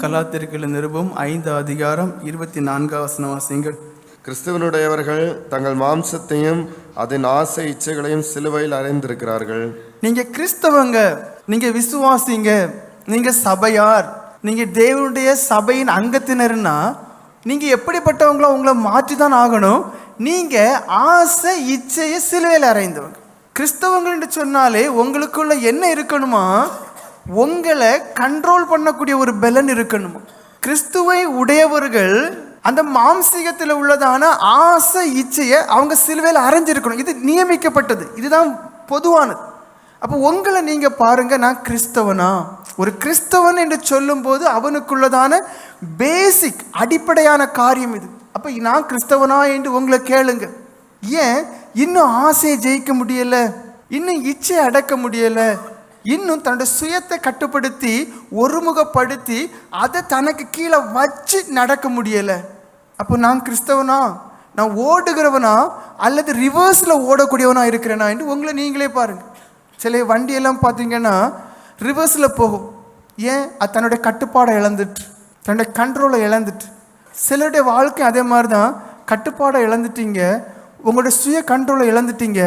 கலாத்தியர்கள் நிருபம் 5 வாசிங்கள். கிறிஸ்துவனுடையவர்கள் தங்கள் மாம்சத்தையும் அதன் ஆசை இச்சைகளையும் சிலுவையில் அறைந்திருக்கிறார்கள். நீங்க கிறிஸ்தவங்க, நீங்க விசுவாசிங்க, நீங்க சபையார், நீங்க தேவனுடைய சபையின் அங்கத்தினர்னா நீங்க எப்படிப்பட்டவங்களோ உங்களை மாற்றிதான் ஆகணும். நீங்க ஆசை இச்சையை சிலுவையில் அறைந்தவங்க. கிறிஸ்தவங்கள் என்று சொன்னாலே உங்களுக்குள்ள என்ன இருக்கணுமா? உங்களை கண்ட்ரோல் பண்ணக்கூடிய ஒரு பலன் இருக்கணும். கிறிஸ்துவை உடையவர்கள் அந்த மாம்சீகத்தில் உள்ளதான ஆசை இச்சையை அவங்க சிலுவையில் அரைஞ்சிருக்கணும். இது நியமிக்கப்பட்டது, இதுதான் பொதுவானது. அப்போ உங்களை நீங்க பாருங்க, நான் கிறிஸ்தவனா? ஒரு கிறிஸ்தவன் என்று சொல்லும் போது அவனுக்குள்ளதான பேசிக் அடிப்படையான காரியம் இது. அப்போ நான் கிறிஸ்தவனா என்று உங்களை கேளுங்க. ஏன் இன்னும் ஆசையை ஜெயிக்க முடியல, இன்னும் இச்சையை அடக்க முடியல, இன்னும் தன்னுடைய சுயத்தை கட்டுப்படுத்தி ஒருமுகப்படுத்தி அதை தனக்கு கீழே வச்சு நடக்க முடியல? அப்போ நான் கிறிஸ்தவனா? நான் ஓடுகிறவனா அல்லது ரிவர்ஸில் ஓடக்கூடியவனா இருக்கிறேனா என்று உங்களை நீங்களே பாருங்க. சில வண்டியெல்லாம் பார்த்தீங்கன்னா ரிவர்ஸில் போகும். ஏன்? அது தன்னுடைய கட்டுப்பாடை இழந்துட்டு, தன்னுடைய கண்ட்ரோலை இழந்துட்டு. சிலருடைய வாழ்க்கை அதே மாதிரி தான். கட்டுப்பாடை இழந்துட்டீங்க, உங்களுடைய சுய கண்ட்ரோலை இழந்துட்டீங்க.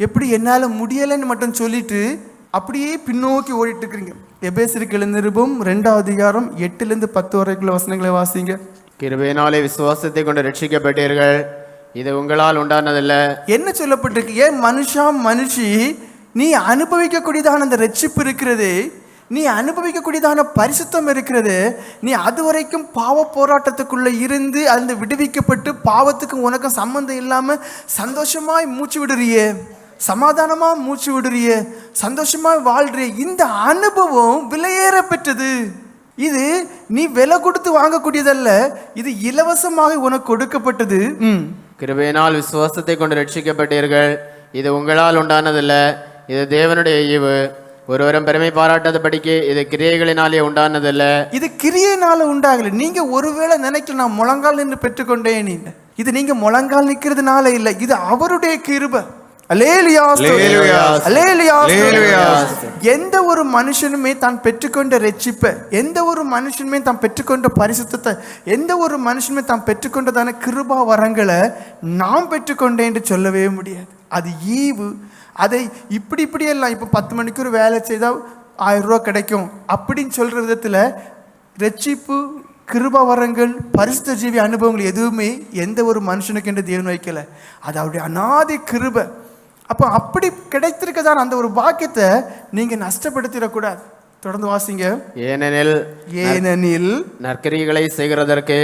எப்படி என்னால் முடியலைன்னு மட்டும் சொல்லிட்டு அப்படியே பின்னோக்கி ஓடிட்டு இருக்கிறீங்க. எபேசியர்கள் நிருபம் 2:8-10 வரைக்குள்ள வசனங்களை வாசிங்க. கிருபையினாலே விசுவாசத்தை கொண்டு ரட்சிக்கப்பட்டீர்கள், இது உங்களால் உண்டானதில்லை. என்ன சொல்லப்பட்டிருக்கு? ஏன் மனுஷி நீ அனுபவிக்கக்கூடியதான அந்த ரட்சிப்பு இருக்கிறது, நீ அனுபவிக்கக்கூடியதான பரிசுத்தம் இருக்கிறது, நீ அது வரைக்கும் பாவ போராட்டத்துக்குள்ள இருந்து அந்த விடுவிக்கப்பட்டு பாவத்துக்கும் உனக்கும் சம்பந்தம் இல்லாம சந்தோஷமாய் மூச்சு விடுறியே, சமாதானமா மூச்சு விடுறிய, சந்தோஷமா வாழ்றிய. இந்த அனுபவம் விலையேற பெற்றது. இது நீ விலை கொடுத்து வாங்கக்கூடியதல்ல, இது இலவசமாக உனக்கு கொடுக்கப்பட்டது. கிருபையினால் விசுவாசத்தை கொண்டு ரட்சிக்கப்பட்டீர்கள், இது உங்களால் உண்டானதில்ல, இது தேவனுடைய ஈவு. ஒருவரும் பெருமை பாராட்டாதபடிக்கு இது கிரியைகளினாலே உண்டானதில்ல. இது கிரியையினால உண்டாகல. நீங்க ஒருவேளை நினைக்கல நான் முழங்கால் நின்று பெற்றுக்கொண்டேன், இது நீங்க முழங்கால் நிற்கிறதுனால இல்லை, இது அவருடைய கிருபை. எந்த ஒரு மனுஷனுமே தான் பெற்றுக்கொண்ட ரட்சிப்பை, எந்த ஒரு மனுஷனுமே தான் பெற்றுக்கொண்ட பரிசுத்தத்தை, எந்த ஒரு மனுஷனுமே தான் பெற்றுக்கொண்டதான கிருபா வரங்களை நாம் பெற்றுக்கொண்டேன் என்று சொல்லவே முடியாது. அது ஈவு. அதை இப்படி எல்லாம் இப்போ 10 மணிக்கு ஒரு வேலை செய்தால் 1000 ரூபா கிடைக்கும் அப்படின்னு சொல்ற விதத்தில் ரட்சிப்பு, கிருபா வரங்கள், பரிசுத்த ஜீவி அனுபவங்கள் எதுவுமே எந்த ஒரு மனுஷனுக்கு என்று தேவன் வைக்கல. அது அவருடைய அநாதி கிருபை. அப்போ அப்படி கிடைத்திருக்கதான அந்த ஒரு பாக்கியத்தை நீங்க நஷ்டப்படுத்திடக்கூடாது. தொடர்ந்து வாசிங்க. ஏனெனில் நற்கிரியைகளை செய்கிறதற்கு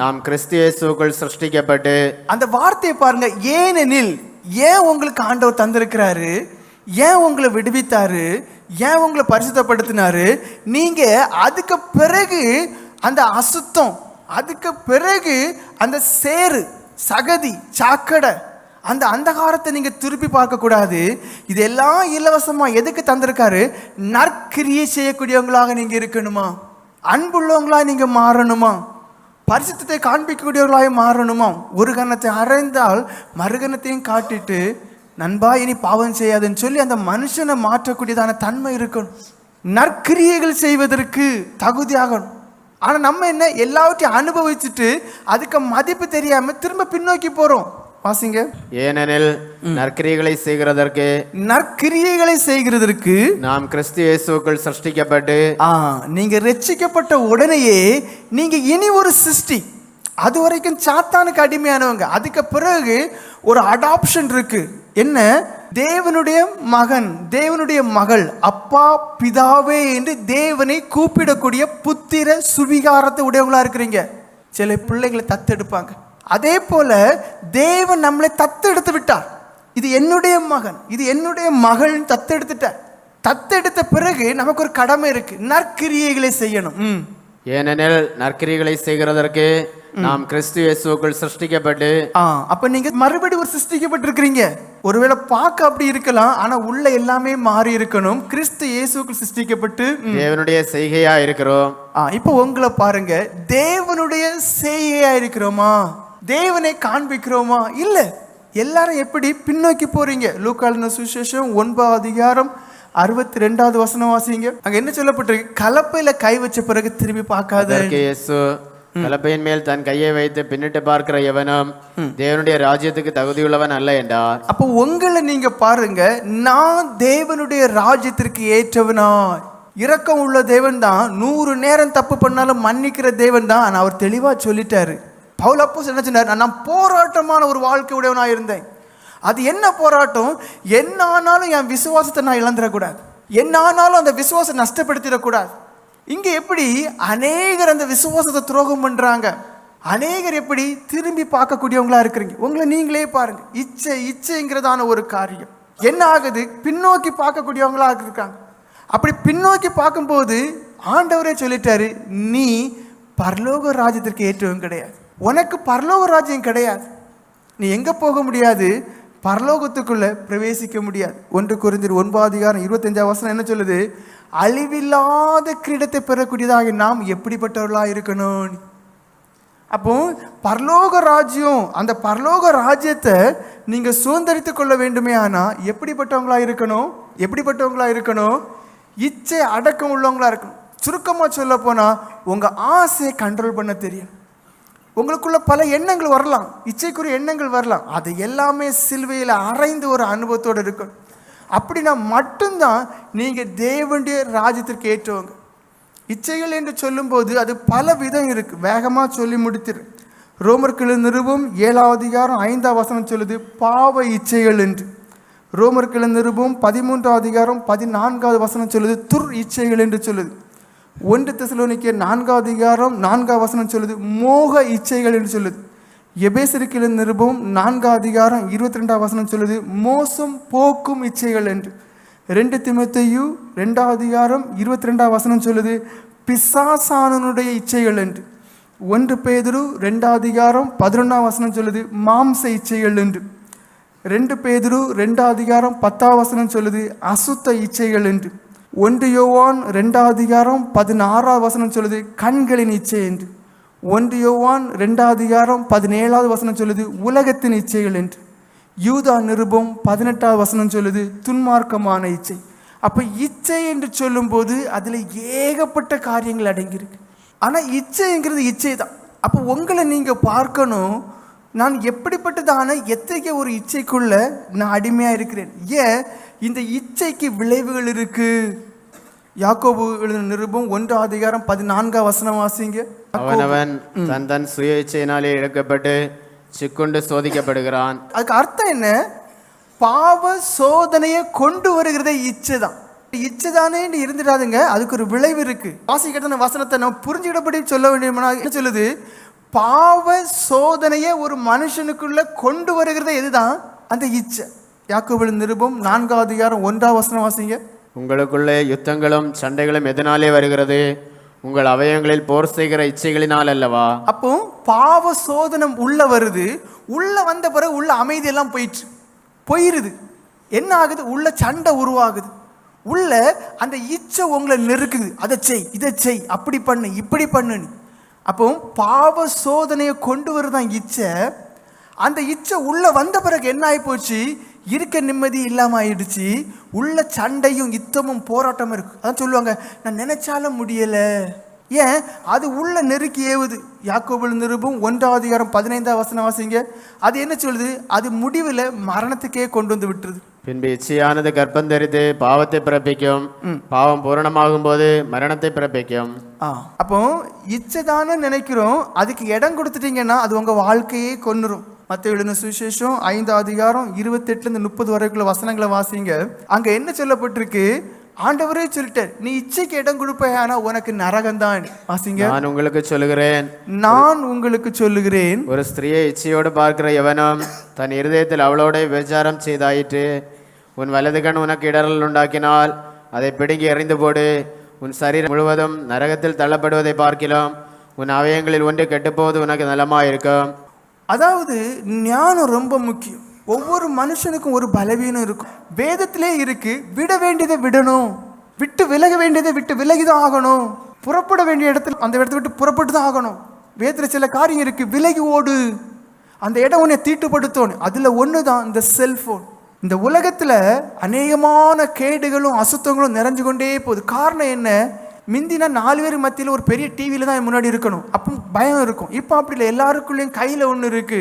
நாம் கிறிஸ்து இயேசுவுக்குள் சிருஷ்டிக்கப்பட்டு. அந்த வார்த்தையை பாருங்க. ஏனெனில், ஏன் உங்களுக்கு ஆண்டவர் தந்திருக்கிறாரு, ஏன் உங்களை விடுவித்தாரு, ஏன் உங்களை பரிசுத்தப்படுத்தினாரு? நீங்க அதுக்கு பிறகு அந்த அசுத்தம், அதுக்கு பிறகு அந்த சேறு, சகதி, சாக்கடை, அந்த அந்தகாரத்தை நீங்க திருப்பி பார்க்க கூடாது. இதெல்லாம் இலவசமா எதுக்கு தந்திருக்காரு? நற்கிரியை செய்யக்கூடியவங்களாக நீங்க இருக்கணுமா, அன்புள்ளவங்களா நீங்க மாறணுமா, பரிசுத்தத்தை காண்பிக்கக்கூடியவர்களாக மாறணுமா. ஒரு கணத்தை அறைந்தால் மறுகணத்தையும் காட்டிட்டு நண்பா இனி பாவம் செய்யாதுன்னு சொல்லி அந்த மனுஷனை மாற்றக்கூடியதான தன்மை இருக்கணும். நற்கிரியைகள் செய்வதற்கு தகுதியாகணும். ஆனா நம்ம என்ன, எல்லாவற்றையும் அனுபவிச்சுட்டு அதுக்கு மதிப்பு தெரியாம திரும்ப பின்னோக்கி போறோம். வாசிங்க. ஏனெனில் நற்கிரியைகளை செய்கிறதற்கு நாம் கிறிஸ்து இயேசுவுக்குள் சிருஷ்டிக்கப்பட்டு. நீங்க ரட்சிக்கப்பட்ட உடனேயே நீங்க இனி ஒரு சிருஷ்டி. அது வரைக்கும் சாத்தானுக்கு அடிமையானவங்க. அதுக்கு பிறகு ஒரு அடாப்ஷன் இருக்கு. என்ன? தேவனுடைய மகன், தேவனுடைய மகள், அப்பா பிதாவே என்று தேவனை கூப்பிடக்கூடிய புத்திர சுவிகாரத்தை உடையவங்களா இருக்கிறீங்க. சில பிள்ளைகளை தத்தெடுப்பாங்க. அதே போல தேவன் நம்மளை தத்தெடுத்து விட்டார். இது என்னுடைய மகன், இது என்னுடைய மகள் தத்தெடுத்துட்டார். தத்தெடுத்த பிறகு நமக்கு ஒரு கடமை இருக்கு, நற்கிரியைகளை செய்யணும். ஏனெனில் நற்கிரியைகளை செய்கிறதற்கு நாம் கிறிஸ்து இயேசுவுக்குள் சிருஷ்டிக்கப்பட்டு. அப்ப நீங்க மறுபடியும் ஒரு சிருஷ்டிக்கப்பட்டிருக்கிறீங்க. ஒருவேளை பார்க்க அப்படி இருக்கலாம், ஆனா உள்ள எல்லாமே மாறி இருக்கணும். கிறிஸ்து இயேசுவுக்குள் சிருஷ்டிக்கப்பட்டு தேவனுடைய செய்கையா இருக்கிறோம். இப்போ உங்களை பாருங்க, தேவனுடைய செய்கையா இருக்கிறோமா, தேவனை காண்பிக்கிறோமா? இல்ல. எல்லாரும் எப்படி பின்னோக்கி போறீங்க? லூக்கான சுவிசேஷம் 9 62வது வசனம் வாசிங்க. அங்க என்ன சொல்லப்பட்டிருக்கு? கலப்பையில கை வச்ச பிறகு திரும்பி பார்க்காத. அதற்கு இயேசு, கலப்பையின் மேல் தன் கையை வைத்து பின்னிட்டு பார்க்கிற எவனும் தேவனுடைய ராஜ்யத்துக்கு தகுதியுள்ளவன் அல்ல என்றார். அப்போ உங்களை நீங்க பாருங்க, நான் தேவனுடைய ராஜ்யத்திற்கு ஏற்றவனாய். இரக்கம் உள்ள தேவன் தான், 100 நேரம் தப்பு பண்ணாலும் மன்னிக்கிற தேவன் தான். ஆனா அவர் தெளிவா சொல்லிட்டாரு. பவுல் அப்போஸ்தலன் என்ன சொன்னார்? நான் போராட்டமான ஒரு வாழ்க்கை உடையவனா இருந்தேன். அது என்ன போராட்டம்? என்ன ஆனாலும் என் விசுவாசத்தை நான் இழந்துடக்கூடாது, என்ன ஆனாலும் அந்த விசுவாசத்தை நஷ்டப்படுத்திடக்கூடாது. இங்க எப்படி அநேகர் அந்த விசுவாசத்தை துரோகம் பண்றாங்க, அநேகர் எப்படி திரும்பி பார்க்கக்கூடியவங்களா இருக்கிறீங்க. உங்களை நீங்களே பாருங்க. இச்சைங்கிறதான ஒரு காரியம் என்ன ஆகுது? பின்னோக்கி பார்க்கக்கூடியவங்களா இருக்காங்க. அப்படி பின்னோக்கி பார்க்கும்போது ஆண்டவரே சொல்லிட்டாரு, நீ பரலோக ராஜ்யத்திற்கு ஏற்றவன் கிடையாது, உனக்கு பரலோக ராஜ்யம் கிடையாது, நீ எங்க போக முடியாது, பரலோகத்துக்குள்ள பிரவேசிக்க முடியாது. 1 கொரிந்தியர் 9:25 என்ன சொல்லுது? அழிவில்லாத கிரீடத்தை பெறக்கூடியதாக நாம் எப்படிப்பட்டவர்களா இருக்கணும். அப்போ பரலோக ராஜ்யம், அந்த பரலோக ராஜ்யத்தை நீங்க சுதந்திரித்து கொள்ள வேண்டுமே. ஆனா எப்படிப்பட்டவங்களா இருக்கணும்? எப்படிப்பட்டவங்களா இருக்கணும்? இச்சை அடக்கம் உள்ளவங்களா இருக்கணும். சுருக்கமா சொல்ல போனா உங்க ஆசையை கண்ட்ரோல் பண்ண தெரியும். உங்களுக்குள்ள பல எண்ணங்கள் வரலாம், இச்சைக்குரிய எண்ணங்கள் வரலாம், அது எல்லாமே சிலுவையில் அரைந்து ஒரு அனுபவத்தோடு இருக்கும். அப்படின்னா மட்டும்தான் நீங்க தேவனுடைய ராஜ்யத்திற்கு ஏற்றவங்க. இச்சைகள் என்று சொல்லும்போது அது பல விதம் இருக்கு. வேகமா சொல்லி முடித்திரு. ரோமர்கள் நிருபம் 7:5 சொல்லுது பாவ இச்சைகள் என்று. ரோமர்கள் நிருபம் 13:14 சொல்லுது துர் இச்சைகள் என்று சொல்லுது. 1 தெசலோனிக்கேயர் 4:4 சொல்லுது மோக இச்சைகள் என்று சொல்லுது. எபேசியருக்கு நிருபம் 4:22 சொல்லுது மோசம் போக்கும் இச்சைகள் என்று. 2 தீமோத்தேயு 2:22 சொல்லுது பிசாசானனுடைய இச்சைகள் என்று. 1 பேதுரு 2:11 சொல்லுது மாம்ச இச்சைகள் என்று. 2 பேதுரு 2:10 சொல்லுது அசுத்த இச்சைகள் என்று. 1 யோவான் 2:16 சொல்லுது கண்களின் இச்சை என்று. 1 யோவான் 2:17 சொல்லுது உலகத்தின் இச்சைகள் என்று. யூதா நிருபம் 18 சொல்லுது துன்மார்க்கமான இச்சை. அப்ப இச்சை என்று சொல்லும்போது அதுல ஏகப்பட்ட காரியங்கள் அடங்கியிருக்கு. ஆனா இச்சைங்கிறது இச்சை தான். அப்போ உங்களை நீங்க பார்க்கணும், நான் எப்படிப்பட்டதான எத்தகைய ஒரு இச்சைக்குள்ள நான் அடிமையா இருக்கிறேன். ஏன் இந்த இச்சைக்கு விளைவுகள் இருக்கு. யாக்கோபு எழுதின நிருபம் 1:14 வாசிங்க. அவனவன் தன் தன் சுய இச்சையினாலே இழக்கப்பட்டு சிக்குண்டு சோதிக்கப்படுகிறான். அதுக்கு அர்த்தம் என்ன? பாவ சோதனையை கொண்டு வருகிறதே இச்சை தான். இச்சை தானே இருந்துடாதுங்க, அதுக்கு ஒரு விளைவு இருக்கு. வாசிக்கிற வசனத்தை நம்ம புரிஞ்சுக்கிட்டபடி சொல்ல வேண்டியதுனா என்ன சொல்லுது? பாவ சோதனையை ஒரு மனுஷனுக்குள்ள கொண்டு வருகிறதே எதுதான்? அந்த இச்சை. யாக்கோபு நிருபம் 4:1 வாசிங்க. உங்களுக்குள்ளே யுத்தங்களும் சண்டைகளும் எதனாலே வருகிறது? உங்கள் அவயங்களில் போர் செய்கிற இச்சைகளினால் அல்லவா? அப்போ பாவ சோதனை உள்ள வருது. உள்ள வந்த பிறகு உள்ள அமைதியெல்லாம் போயிருது. என்ன ஆகுது? உள்ள சண்டை உருவாகுது. உள்ள அந்த இச்சை உங்களை நெருக்குது. அதை செய், இதை செய், அப்படி பண்ணு, இப்படி பண்ணு. அப்போ பாவ சோதனையை கொண்டு வருதான் இச்சை. அந்த இச்சை உள்ள வந்த பிறகு என்ன ஆகி போச்சு? இருக்க நிம்மதி இல்லாம ஆயிடுச்சு. உள்ள சண்டையும் யுத்தமும் போராட்டமும் இருக்கு. அதான் சொல்லுவாங்க, நான் நினைச்சாலும் முடியல. ஏன்? அது உள்ள நெருக்கி ஏவுது. யாக்கோபு நிருபம் 1:15 வாசிங்க. அது என்ன சொல்லுது? அது முடிவில் மரணத்துக்கே கொண்டு வந்து விட்டுருது. பின்பு இச்சையானது கர்ப்பம் தரித்து பாவத்தை பிறப்பிக்கும், பாவம் பூரணமாகும் போது மரணத்தை பிறப்பிக்கும். அப்போ இச்சை தானே நினைக்கிறோம், அதுக்கு இடம் கொடுத்துட்டீங்கன்னா அது உங்க வாழ்க்கையே கொன்னுரும். மத்தேயு எழுதின சுவிசேஷம் 5:28-30 வரைக்குள்ள வசனங்களை வாசிங்க. அங்க என்ன சொல்லப்பட்டிருக்கு? ஆண்டவரே சொல்லிட்டார், நீ இச்சைக்கு இடம் கொடுப்பானா உனக்கு நரகம்தான். வாசிங்க. நான் உங்களுக்கு சொல்லுகிறேன், ஒரு ஸ்திரியை இச்சையோடு பார்க்கிற எவனும் தன் இருதயத்தில் அவளோட விபச்சாரம் செய்தாயிற்று. உன் வலது கண் உனக்கு இடரல் உண்டாக்கினால் அதை பிடுங்கி எறிந்து போடு. உன் சரீரம் முழுவதும் நரகத்தில் தள்ளப்படுவதை பார்க்கலாம். உன் அவயங்களில் ஒன்று கெட்டுப்போவது உனக்கு நலமாயிருக்கும். அதாவது ஞானம் ரொம்ப முக்கியம். ஒவ்வொரு மனுஷனுக்கும் ஒரு பலவீனம் இருக்கும். வேதத்திலே இருக்கு, விட வேண்டியதை விடணும், விட்டு விலக வேண்டியதை விட்டு விலகிதான் ஆகணும், புறப்பட வேண்டிய இடத்துல அந்த இடத்த விட்டு புறப்பட்டு தான் ஆகணும். வேதத்தில் சில காரியம் இருக்கு, விலகி ஓடு, அந்த இடம் உன்னை தீட்டுப்படுத்தணும். அதுல ஒண்ணுதான் இந்த செல்போன். இந்த உலகத்துல அநேகமான கேடுகளும் அசுத்தங்களும் நிறைஞ்சு கொண்டே போகுது. காரணம் என்ன? மிந்தினா 4 பேர் மத்தியில் ஒரு பெரிய டிவியில தான் முன்னாடி இருக்கணும், அப்போ பயம் இருக்கும். இப்போ அப்படி இல்லை, எல்லாருக்குள்ளேயும் கையில் ஒன்று இருக்கு,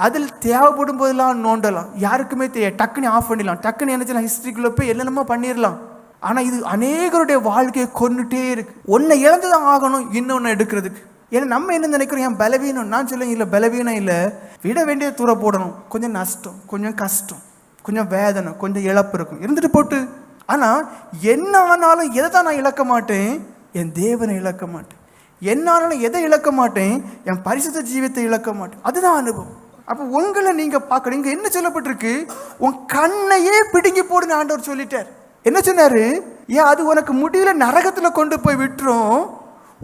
அதில் தேவைப்படும் போதெல்லாம் நோண்டலாம், யாருக்குமே தெரியாது, டக்குன்னு ஆஃப் பண்ணிடலாம், டக்குன்னு என்ன செய்யலாம், ஹிஸ்ட்ரிக்குள்ளே போய் என்னென்னமோ பண்ணிடலாம். ஆனால் இது அநேகருடைய வாழ்க்கையை கொண்டுட்டே இருக்கு. ஒன்றை இழந்து தான் ஆகணும் இன்னொன்று எடுக்கிறதுக்கு. ஏன்னா நம்ம என்ன நினைக்கிறோம், என் பலவீனம். நான் சொல்லுங்க, இல்லை பலவீனம் இல்லை, விட வேண்டிய தூர போடணும். கொஞ்சம் நஷ்டம், கொஞ்சம் கஷ்டம், கொஞ்சம் வேதனை, கொஞ்சம் இழப்பு இருக்கும், இருந்துட்டு போட்டு. ஆனால் என்ன ஆனாலும் எதை தான் நான் இழக்க மாட்டேன்? என் தேவனை இழக்க மாட்டேன். என்ன ஆனாலும் எதை இழக்க மாட்டேன்? என் பரிசுத்த ஜீவியத்தை இழக்க மாட்டேன். அதுதான் அனுபவம். அப்போ உங்களை நீங்கள் பார்க்கணும். இங்கே என்ன சொல்லப்பட்டிருக்கு? உன் கண்ணையே பிடுங்கி போடுன்னு ஆண்டவர் சொல்லிட்டார். என்ன சொன்னார்? ஏன் அது உனக்கு முடியல, நரகத்தில் கொண்டு போய் விட்டுரும்.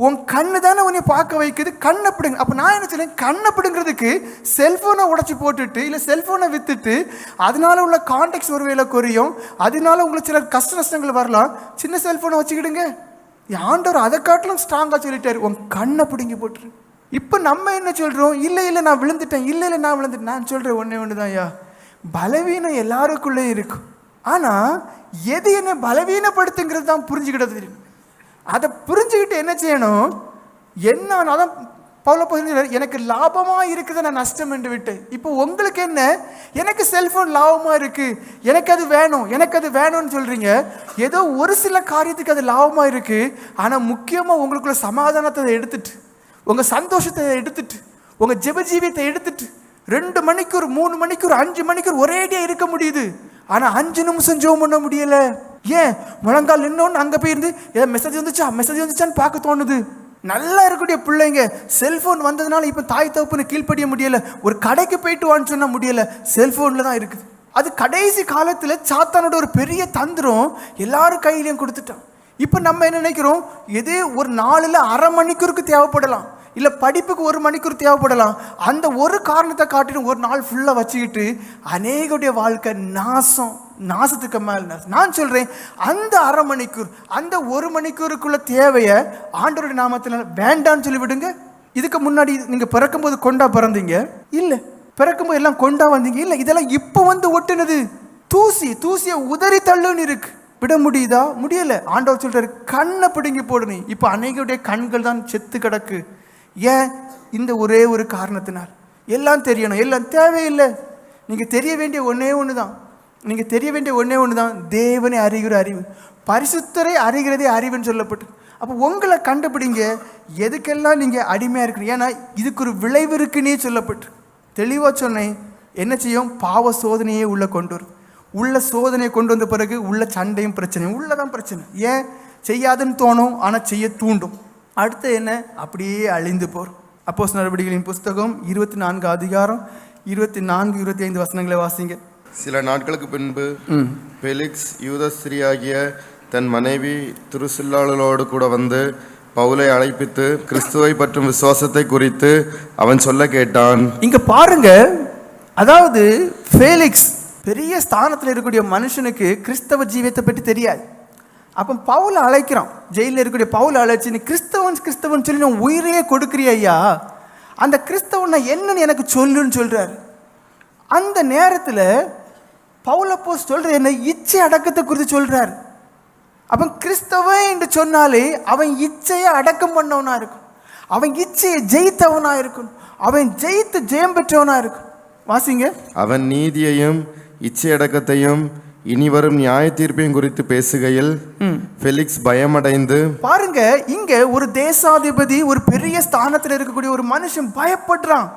உன் கண்ணு தானே உன்னை பார்க்க வைக்குது, கண்ணை பிடுங்க. அப்போ நான் என்ன சொல்லேன், கண்ணை பிடுங்கிறதுக்கு செல்ஃபோனை உடச்சி போட்டுட்டு இல்லை செல்ஃபோனை விற்றுட்டு அதனால உள்ள கான்டாக்ட்ஸ் ஒரு வேலை குறையும், அதனால உங்களுக்கு சில கஷ்ட நஷ்டங்கள் வரலாம். சின்ன செல்ஃபோனை வச்சுக்கிடுங்க. ஆண்டவர் அதை காட்டிலும் ஸ்ட்ராங்காக சொல்லிட்டாரு, உன் கண்ணை பிடுங்கி போட்டுரு. இப்போ நம்ம என்ன சொல்கிறோம்? இல்லை இல்லை நான் விழுந்துட்டேன், இல்லை இல்லை நான் விழுந்துட்டேன். நான் சொல்கிறேன் ஒன்றே ஒன்று தான், ஐயா, பலவீனம் எல்லாருக்குள்ளே இருக்கும். ஆனால் எது என்ன பலவீனப்படுத்துங்கிறது தான் புரிஞ்சுக்கிட்டது தெரியும். அதை புரிஞ்சுக்கிட்டு என்ன செய்யணும்? என்ன அதான் பவுல் எனக்கு லாபமாக இருக்குது, நான் நஷ்டம் என்று விட்டேன். இப்போ உங்களுக்கு என்ன? எனக்கு செல்ஃபோன் லாபமாக இருக்குது, எனக்கு அது வேணும், எனக்கு அது வேணும்னு சொல்கிறீங்க. ஏதோ ஒரு சில காரியத்துக்கு அது லாபமாக இருக்குது. ஆனால் முக்கியமாக உங்களுக்குள்ள சமாதானத்தை எடுத்துட்டு, உங்கள் சந்தோஷத்தை எடுத்துட்டு, உங்கள் ஜெபஜீவியத்தை எடுத்துட்டு 2 மணிக்கூர் 3 மணிக்கூர் 5 மணிக்கூர் ஒரேடியாக இருக்க முடியுது. ஆனால் 5 நிமிஷம் ஜெபம் பண்ண முடியலை. ஏன்? முழங்கால் நின்னோன்னு அங்கே போயிருந்து ஏதாவது மெசேஜ் வந்துச்சான்னு பார்க்க தோணுது. நல்லா இருக்கக்கூடிய பிள்ளைங்க செல்ஃபோன் வந்ததுனால இப்போ தாய் தகப்பனை கீழ்ப்படிய முடியலை. ஒரு கடைக்கு போயிட்டு வான்னு சொன்னால் முடியலை, செல்ஃபோனில் தான் இருக்குது. அது கடைசி காலத்தில் சாத்தானோட ஒரு பெரிய தந்திரம் எல்லாரும் கையிலையும் கொடுத்துட்டான். இப்போ நம்ம என்ன நினைக்கிறோம்? எது ஒரு நாளில் அரை மணிக்கூருக்கு தேவைப்படலாம், இல்லை படிப்புக்கு 1 மணிக்கூர் தேவைப்படலாம். அந்த ஒரு காரணத்தை காட்டிட்டு ஒரு நாள் ஃபுல்லாக வச்சுக்கிட்டு அநேகருடைய வாழ்க்கை நாசத்துக்கு மேல் நாசம். நான் சொல்கிறேன், அந்த அரை மணிக்கூர், அந்த 1 மணிக்கூருக்குள்ள தேவையை ஆண்டவருடைய நாமத்தில் வேண்டான்னு சொல்லி விடுங்க. இதுக்கு முன்னாடி நீங்கள் பிறக்கும்போது கொண்டா பிறந்தீங்க? இல்லை. பிறக்கும்போது எல்லாம் கொண்டா வந்தீங்க? இல்லை. இதெல்லாம் இப்போ வந்து ஒட்டுனது. தூசியை உதறி தள்ளுன்னு இருக்கு. விட முடியுதா? முடியலை. ஆண்டவர் சொல்கிறார், கண்ணை பிடுங்கி போடுனி. இப்போ அநேகருடைய கண்கள் தான் செத்து கிடக்கு. ஏன்? இந்த ஒரே ஒரு காரணத்தினால். எல்லாம் தெரியணும், எல்லாம் தேவையில்லை. நீங்கள் தெரிய வேண்டிய ஒன்றே ஒன்று தான், தேவனை அறிகிற அறிவு, பரிசுத்தரை அறிகிறதே அறிவுன்னு சொல்லப்பட்டு. அப்போ உங்களை கண்டுபிடிங்க, எதுக்கெல்லாம் நீங்கள் அடிமையாக இருக்கிறீங்க. ஏன்னா இதுக்கு ஒரு விளைவு இருக்குன்னே சொல்லப்பட்டு தெளிவாக சொன்னேன். என்ன செய்யும்? பாவ சோதனையே உள்ளே கொண்டு வரும். உள்ள சோதனையை கொண்டு வந்த பிறகு உள்ள சண்டையும் பிரச்சனையும் உள்ளதான் பிரச்சனை. ஏன்? செய்யாதுன்னு தோணும், ஆனால் செய்ய தூண்டும். அடுத்து என்ன? அப்படியே அழிந்து போகிறோம். அப்போஸ்தலர் நடவடிக்கைகளின் புஸ்தகம் 24 அதிகாரம் 24-25 வசனங்களை வாசிங்க. சில நாட்களுக்கு பின்பு பெலிக்ஸ் யூதஸ்திரியாகிய தன் மனைவி திருசில்லாளோடு கூட வந்து பவுலை அழைப்பித்து கிறிஸ்துவை பற்றும் விசுவாசத்தை குறித்து அவன் சொல்ல கேட்டான். இங்க பாருங்க, அதாவது ஃபேலிக்ஸ் பெரிய ஸ்தானத்தில் இருக்கக்கூடிய மனுஷனுக்கு கிறிஸ்தவ ஜீவியத்தை பற்றி தெரியாது. அப்போ பவுலை அழைக்கிறான், ஜெயிலில் இருக்கக்கூடிய பவுலை அழைச்சி, நீ கிறிஸ்தவன் சொல்லி நான் உயிரையே கொடுக்குறிய ஐயா, அந்த கிறிஸ்தவன் என்னன்னு எனக்கு சொல்லுன்னு சொல்கிறார். அந்த நேரத்தில் பவுலப்போஸ் சொல்கிற என்ன? இச்சை அடக்கத்தை குறித்து சொல்கிறார். அப்போ கிறிஸ்தவன் என்று சொன்னாலே அவன் இச்சையை அடக்கம் பண்ணவனா இருக்கும், அவன் இச்சையை ஜெயித்தவனா இருக்கும், அவன் ஜெயித்து ஜெயம் பெற்றவனா இருக்கும். வாசிங்க. அவன் நீதியையும் இச்சை அடக்கத்தையும் இனி வரும் நியாய தீர்ப்பையும் குறித்து பேசுகையில் ஃபெலிக்ஸ் பயமடைந்து. பாருங்க, இங்க ஒரு தேசாதிபதி, ஒரு பெரிய ஸ்தானத்தில் இருக்கக்கூடிய ஒரு மனுஷன் பயப்படுறான்.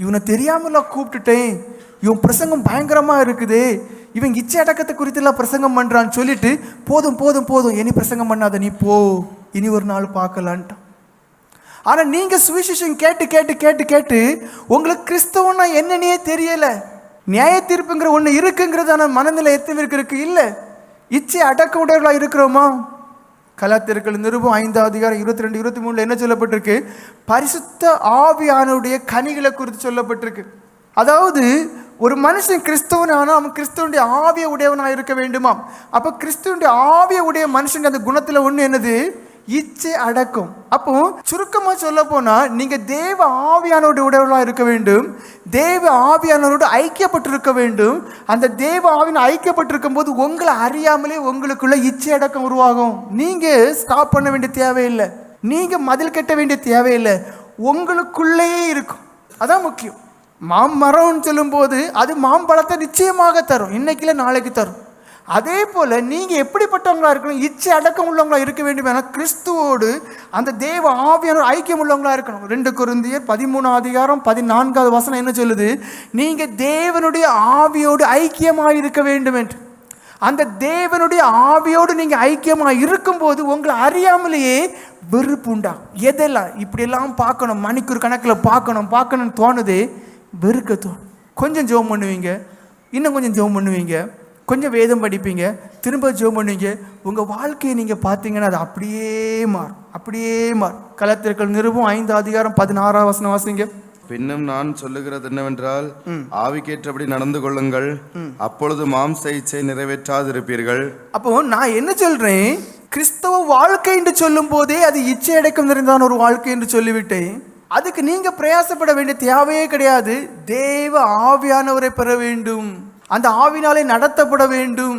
இவனை தெரியாமல கூப்பிட்டுட்டேன், இவன் பிரசங்கம் பயங்கரமா இருக்குது, இவன் இச்சை அடக்கத்தை குறித்துலாம் பிரசங்கம் பண்றான்னு சொல்லிட்டு போதும் இனி பிரசங்கம் பண்ணாத, நீ போ, இனி ஒரு நாள் பார்க்கலான்ட்டான். ஆனா நீங்க சுவிசேஷம் கேட்டு உங்களுக்கு கிறிஸ்தவனா என்னன்னே தெரியல, நியாய தீர்ப்புங்கிற ஒன்று இருக்குங்கிறதான மனநிலை எத்தனை இருக்கு? இல்லை. இச்சை அடக்க உடையவர்களாக இருக்கிறோமா? கலாத்தியர்கள் நிருபம் 5 அதிகாரம் 22-23 என்ன சொல்லப்பட்டிருக்கு? பரிசுத்த ஆவியானுடைய கனிகளை குறித்து சொல்லப்பட்டிருக்கு. அதாவது ஒரு மனுஷன் கிறிஸ்தவன் ஆனால் அவன் கிறிஸ்துவனுடைய ஆவிய உடையவனாக இருக்க வேண்டுமாம். அப்போ கிறிஸ்துவனுடைய ஆவிய உடைய மனுஷன் அந்த குணத்தில் ஒன்று என்னது? இச்சை அடக்கம். அப்போ சுருக்கமா சொல்ல போனா நீங்க தேவ ஆவியானோட உடவுளா இருக்க வேண்டும், தேவ ஆவியானோடு ஐக்கியப்பட்டிருக்க வேண்டும். அந்த தேவ ஆவியான ஐக்கியப்பட்டிருக்கும் போது உங்களை அறியாமலே உங்களுக்குள்ள இச்சை அடக்கம் உருவாகும். நீங்க ஸ்டாப் பண்ண வேண்டிய தேவையில்லை, நீங்க மதில் கட்ட வேண்டிய தேவையில்லை, உங்களுக்குள்ளேயே இருக்கும். அதான் முக்கியம். மாமரம்னு சொல்லும் போது அது மாம்பழத்தை நிச்சயமாக தரும், இன்னைக்குல நாளைக்கு தரும். அதே போல நீங்க எப்படிப்பட்டவங்களா இருக்கணும்? இச்சை அடக்கம் உள்ளவங்களா இருக்க வேண்டும். என கிறிஸ்துவோடு அந்த தேவ ஆவியான ஐக்கியம் உள்ளவங்களா இருக்கணும். 2 கொரிந்தியர் 13 வசனம் என்ன சொல்லுது? நீங்க தேவனுடைய ஆவியோடு ஐக்கியமாக இருக்க வேண்டும் என்று. அந்த தேவனுடைய ஆவியோடு நீங்க ஐக்கியமாக இருக்கும்போது உங்களை அறியாமலேயே வெறுப்பு உண்டா. எதெல்லாம் இப்படியெல்லாம் பார்க்கணும், மணிக்கூர் கணக்கில் பார்க்கணும்னு தோணுதே, வெறுக்க தோணும். கொஞ்சம் ஜெபம் பண்ணுவீங்க, இன்னும் கொஞ்சம் ஜெபம் பண்ணுவீங்க, கொஞ்சம் வேதம் படிப்பீங்க, திரும்ப ஜெபம் பண்ணுவீங்க. உங்கள் வாழ்க்கையை நீங்கள் பார்த்தீங்கன்னா அது அப்படியே மாறும். கலாத்தியர்கள் நிருபம் 5:16 வசனம் வாசிங்க. பின்னும் நான் சொல்லுகிறது என்னவென்றால், ஆவிக்கேற்றபடி நடந்து கொள்ளுங்கள், அப்பொழுது மாம்ச இச்சை நிறைவேற்றாதிருப்பீர்கள். அப்போ நான் என்ன சொல்றேன்? கிறிஸ்தவ வாழ்க்கை என்று சொல்லும் போதே அது இச்சை அடக்கம் நிறைந்தான ஒரு வாழ்க்கை என்று சொல்லிவிட்டேன். அதுக்கு நீங்க பிரயாசப்பட வேண்டிய தேவையே கிடையாது. தேவ ஆவியானவரை பெற வேண்டும், அந்த ஆவினாலே நடத்தப்பட வேண்டும்.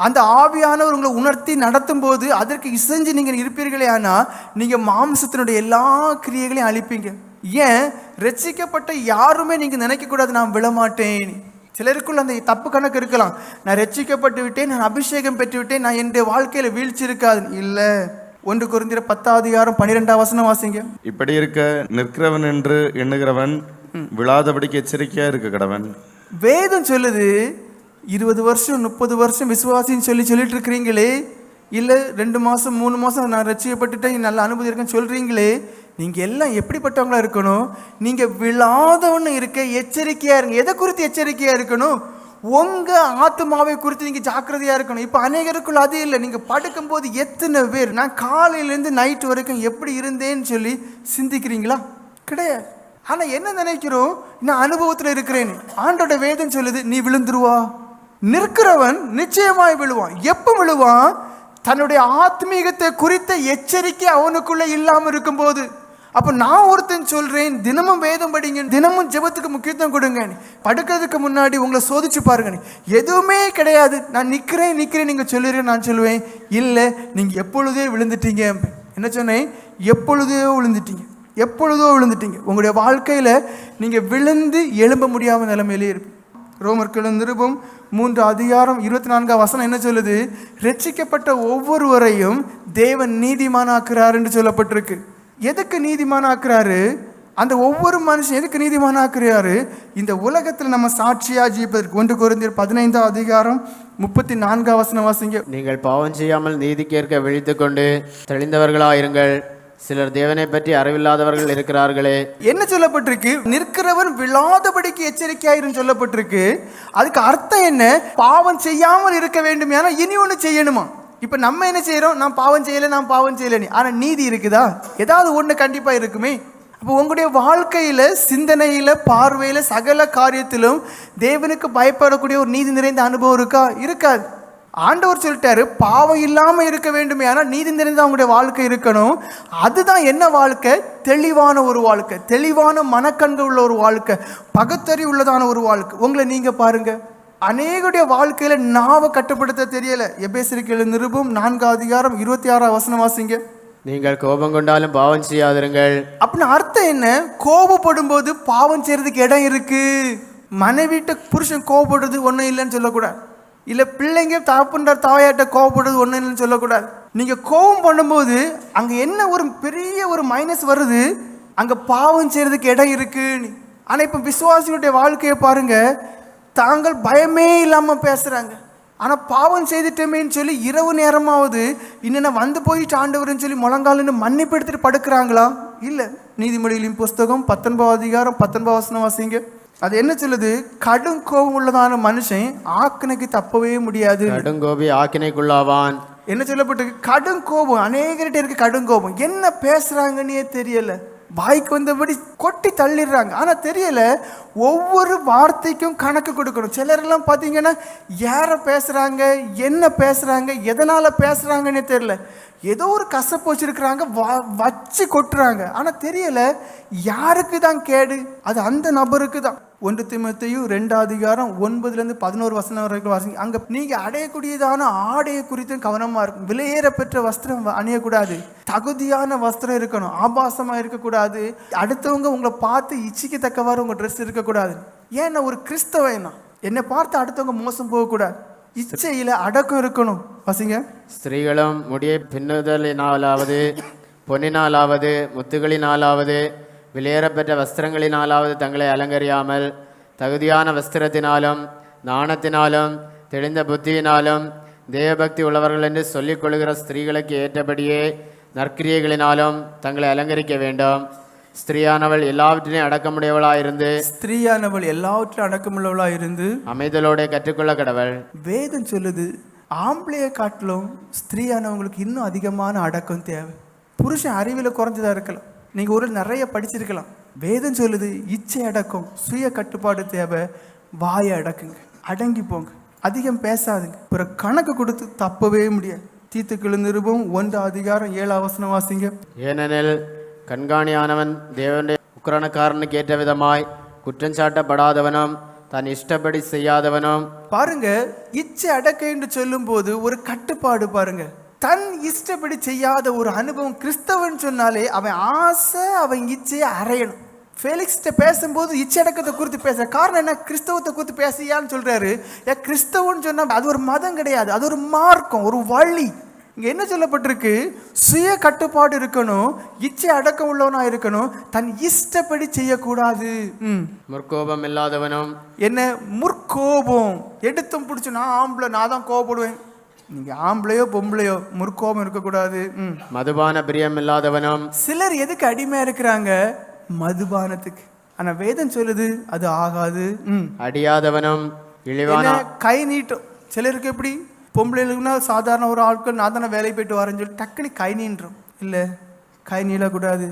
அந்த ஆவியானவர் உங்களை உணர்த்தி நடத்தும் போது அதற்கு இசைஞ்சு நீங்கள் இருப்பீர்களே, ஆனால் நீங்கள் மாம்சத்தினுடைய எல்லா கிரியைகளையும் அழிப்பீங்க. ஏன்? ரட்சிக்கப்பட்ட யாருமே நீங்கள் நினைக்கக்கூடாது நான் விழமாட்டேன். சிலருக்குள்ள அந்த தப்பு கணக்கு இருக்கலாம். நான் ரட்சிக்கப்பட்டு விட்டேன், நான் அபிஷேகம் பெற்று விட்டேன், நான் என்னுடைய வாழ்க்கையில் வீழ்ச்சி இருக்காது. இல்லை. 1 கொரிந்தியர் 10:12 வசனம் வாசிங்க. இப்படி இருக்க நிற்கிறவன் என்று எண்ணுகிறவன் விழாதபடிக்கு எச்சரிக்கையா இருக்க கடவன். வேதம் சொல்லுது 20 வருஷம் 30 வருஷம் விசுவாசின்னு சொல்லிட்டு இருக்கிறீங்களே, இல்லை 2 மாதம் 3 மாதம் நான் ரட்சிக்கப்பட்டுட்டேன் நல்ல அனுபவம் இருக்குன்னு சொல்கிறீங்களே, நீங்கள் எல்லாம் எப்படிப்பட்டவங்களா இருக்கணும்? நீங்கள் விழாதவன்னு இருக்க எச்சரிக்கையாக இருங்க. எதை குறித்து எச்சரிக்கையாக இருக்கணும்? உங்கள் ஆத்மாவை குறித்து நீங்கள் ஜாக்கிரதையாக இருக்கணும். இப்போ அநேகருக்குள்ள அது இல்லை. நீங்கள் படுக்கும்போது எத்தனை பேர் நான் காலையிலேருந்து நைட்டு வரைக்கும் எப்படி இருந்தேன்னு சொல்லி சிந்திக்கிறீங்களா? கிடையாது. ஆனால் என்ன நினைக்கிறோம்? நான் அனுபவத்தில் இருக்கிறேன். ஆண்டோட வேதம் சொல்லுது நீ விழுந்துருவா. நிற்கிறவன் நிச்சயமாய் விழுவான். எப்போ விழுவான்? தன்னுடைய ஆத்மீகத்தை குறித்த எச்சரிக்கை அவனுக்குள்ள இல்லாமல் இருக்கும்போது. அப்போ நான் ஒருத்தன் சொல்றேன், தினமும் வேதம் படிங்க, தினமும் ஜெபத்துக்கு முக்கியத்துவம் கொடுங்க. படுக்கிறதுக்கு முன்னாடி உங்களை சோதிச்சு பாருங்க. எதுவுமே கிடையாது, நான் நிற்கிறேன் நீங்கள் சொல்லுறேன். நான் சொல்லுவேன் இல்லை, நீங்கள் எப்பொழுதே விழுந்துட்டீங்க. என்ன சொன்னேன்? எப்பொழுதோ விழுந்துட்டீங்க. உங்களுடைய வாழ்க்கையில் நீங்கள் விழுந்து எழும்ப முடியாத நிலைமையிலே இருப்பீங்க. ரோமர்கள் நிருபம் 3:24 வசனம் என்ன சொல்லுது? ரட்சிக்கப்பட்ட ஒவ்வொருவரையும் தேவன் நீதிமானாக்குறார் என்று சொல்லப்பட்டிருக்கு. எதுக்கு நீதிமானாக்குறாரு? அந்த ஒவ்வொரு மனுஷன் எதுக்கு நீதிமானாக்குறாரு? இந்த உலகத்தில் நம்ம சாட்சியா ஜீவிப்பதற்கு. 1 கொரிந்தியர் 15:34 வசனம் வாசிங்க. நீங்கள் பாவம் செய்யாமல் நீதிக்கேற்க விழித்துக் கொண்டு தெளிந்தவர்களாயிருங்கள். சிலர் தேவனை பற்றி அறிவில்லாதவர்கள் இருக்கிறார்களே. என்ன சொல்லப்பட்டிருக்கு? நிற்கிறவன் விழாதபடிக்கு எச்சரிக்கையாயிரும் சொல்லப்பட்டிருக்கு. அதுக்கு அர்த்தம் என்ன? பாவம் செய்யாமல் இருக்க வேண்டும். ஏன்னா இனி ஒன்று செய்யணுமா? இப்ப நம்ம என்ன செய்யறோம்? நான் பாவம் செய்யல. ஆனா நீதி இருக்குதா? ஏதாவது ஒண்ணு கண்டிப்பா இருக்குமே. அப்போ உங்களுடைய வாழ்க்கையில, சிந்தனையில, பார்வையில, சகல காரியத்திலும் தேவனுக்கு பயப்படக்கூடிய ஒரு நீதி நிறைந்த அனுபவம் இருக்கா? இருக்காது. ஆண்டவர் சொல்லிட்டாரு பாவம் இல்லாம இருக்க வேண்டும். ஆனால் நீதி நிறைந்த அவங்களுடைய வாழ்க்கை இருக்கணும். அதுதான் என்ன வாழ்க்கை? தெளிவான ஒரு வாழ்க்கை, தெளிவான மனக்கண்கள் உள்ள ஒரு வாழ்க்கை, பகுத்தறிவு உள்ளதான ஒரு வாழ்க்கை. உங்களை நீங்க பாருங்க, அநேகருடைய வாழ்க்கையில நாவை கட்டுப்படுத்த தெரியல. எபேசியர் நிருபம் 4:26 வசனம் வாசிங்க. நீங்கள் கோபம் கொண்டாலும் பாவம் செய்யாதிருங்கள். அப்படின்னு அர்த்தம் என்ன? கோபப்படும் போது பாவம் செய்யறதுக்கு இடம் இருக்கு. மனைவிட்ட புருஷன் கோபப்படுறது ஒன்றும் இல்லைன்னு சொல்லக்கூடாது. இல்லை பிள்ளைங்க தாயாட்ட கோபப்படுறது ஒன்றும் இல்லைன்னு சொல்லக்கூடாது. நீங்கள் கோபம் பண்ணும்போது அங்கே என்ன ஒரு பெரிய ஒரு மைனஸ் வருது? அங்கே பாவம் செய்யறதுக்கு இடம் இருக்குன்னு. ஆனால் இப்போ விசுவாசிகளுடைய வாழ்க்கையை பாருங்க, தாங்கள் பயமே இல்லாமல் பேசுகிறாங்க. ஆனால் பாவம் செய்துட்டோமேன்னு சொல்லி இரவு நேரமாவது இன்னும் வந்து போயிட்டு ஆண்டவர்னு சொல்லி முழங்காலுன்னு மன்னிப்பு எடுத்துட்டு படுக்கிறாங்களா? இல்லை. நீதிமொழிகளின் புஸ்தகம் 19:19 வசனம் வாசிங்க. அது என்ன சொல்லுது? கடும் கோபம் உள்ளதான மனுஷன் ஆக்கினைக்கு தப்பவே முடியாது. கடும் கோபி ஆக்கினைக்குள்ளாவான். என்ன சொல்லப்பட்டிருக்கு? கடும் கோபம். அநேகர்கிட்ட இருக்கு கடும் கோபம். என்ன பேசுறாங்கன்னே தெரியல, வாய்க்கு வந்தபடி கொட்டி தள்ளிடுறாங்க. ஆனால் தெரியல, ஒவ்வொரு வார்த்தைக்கும் கணக்கு கொடுக்கணும். சிலரெல்லாம் பார்த்தீங்கன்னா யாரை பேசுகிறாங்க, என்ன பேசுகிறாங்க, எதனால் பேசுகிறாங்கன்னே தெரியல. ஏதோ ஒரு கசப்பு வச்சிருக்கிறாங்க, வச்சு கொட்டுறாங்க. ஆனா தெரியல யாருக்கு தான் கேடு, அது அந்த நபருக்கு தான். 1 தீமோத்தேயு 2:9-11 வரைக்கும் வாசிங்க. அங்க நீங்க அடையக்கூடியதான ஆடையை குறித்து கவனமா இருக்கும். விலையேற பெற்ற வஸ்திரம் அணியக்கூடாது, தகுதியான வஸ்திரம் இருக்கணும், ஆபாசமா இருக்கக்கூடாது, அடுத்தவங்க உங்களை பார்த்து இச்சிக்கத்தக்கவாறு உங்க ட்ரெஸ் இருக்கக்கூடாது. ஏன்னா ஒரு கிறிஸ்தவன் என்னை பார்த்து அடுத்தவங்க மோசம் போகக்கூடாது, இச்சையில அடக்கம் இருக்கணும். வாசிங்க. ஸ்திரீகளும் முடியை பின்னுதலினாலாவது பொன்னினாலாவது முத்துகளினாலாவது விலையேறப்பெற்ற வஸ்திரங்களினாலாவது தங்களை அலங்கரியாமல் தகுதியான வஸ்திரத்தினாலும் நாணத்தினாலும் தெளிந்த புத்தியினாலும் தேவபக்தி உள்ளவர்கள் என்று சொல்லிக் கொள்கிற ஸ்திரீகளுக்கு ஏற்றபடியே நற்கிரியைகளினாலும் தங்களை அலங்கரிக்க வேண்டும். ஸ்திரீயானவள் எல்லாவற்றிலையும் அடக்கமுடையவளாயிருந்து அமைதலோட கற்றுக்கொள்ள கடவள். வேதம் சொல்லுது ஆம்பளைய காட்டிலும் ஸ்திரீயானவங்களுக்கு இன்னும் அதிகமான அடக்கம் தேவை. புருஷன் அறிவில் குறைஞ்சதா இருக்கலாம், நீங்க ஒரு நிறைய படிச்சிருக்கலாம். வேதம் சொல்லுது இச்சை அடக்கம், சுய கட்டுப்பாடு தேவை. வாயை அடக்குங்க, அடங்கி போங்க, அதிகம் பேசாதுங்க, பிறகு கணக்கு கொடுத்து தப்பவே முடியாது. தீத்துக்குழு நிருபம் 1:7 வாசிங்க. ஏனெனில் கண்காணியானவன் தேவனுடைய உக்கிரனக்காரனுக்கு ஏற்ற விதமாய் குற்றஞ்சாட்டப்படாதவனும் தன் இஷ்டப்படி செய்யாதவனும். பாருங்க, இச்சை அடக்க என்று சொல்லும் போது ஒரு கட்டுப்பாடு பாருங்க. தன் இஷ்டப்படி செய்யாத ஒரு அனுபவம். கிறிஸ்தவன் சொன்னாலே அவன் ஆசை, அவன் இச்சையை அறையணும். ஃபேலிக்ஸ்ட பேசும்போது இச்சை அடக்கத்தை குறித்து பேசுற காரணம் என்ன? கிறிஸ்தவத்தை குறித்து பேசியான்னு சொல்றாரு. கிறிஸ்தவன் சொன்னா அது ஒரு மதம் கிடையாது, அது ஒரு மார்க்கம், ஒரு வழி. இங்க என்ன சொல்லப்பட்டிருக்கு? சுய கட்டுப்பாடு இருக்கணும், இச்சை அடக்கம் உள்ளவனா இருக்கணும், தன் இஷ்டப்படி செய்யக்கூடாது. முற்கோபம் இல்லாதவனும். என்ன முற்கோபம்? எடுத்தும் பிடிச்சு நான் ஆம்பளை, நான் தான் கோபப்படுவேன். நீங்க ஆம்பளையோ பொம்பளையோ முற்கோபம் இருக்கக்கூடாது. மதுபான பிரியம் இல்லாதவனும். சிலர் எதுக்கு அடிமையா இருக்கிறாங்க? மதுபானத்துக்கு. ஆனா வேதம் சொல்லுது அது ஆகாது. அடியாதவனும் இழிவான கை நீட்டும். சிலருக்கு எப்படி? பொம்பளைகளுக்குன்னா சாதாரண ஒரு ஆட்கள், நான் தானே வேலை போயிட்டு வரேன்னு சொல்லி டக்குனு கை நீண்டுரும். இல்லை, கை நீளக்கூடாது.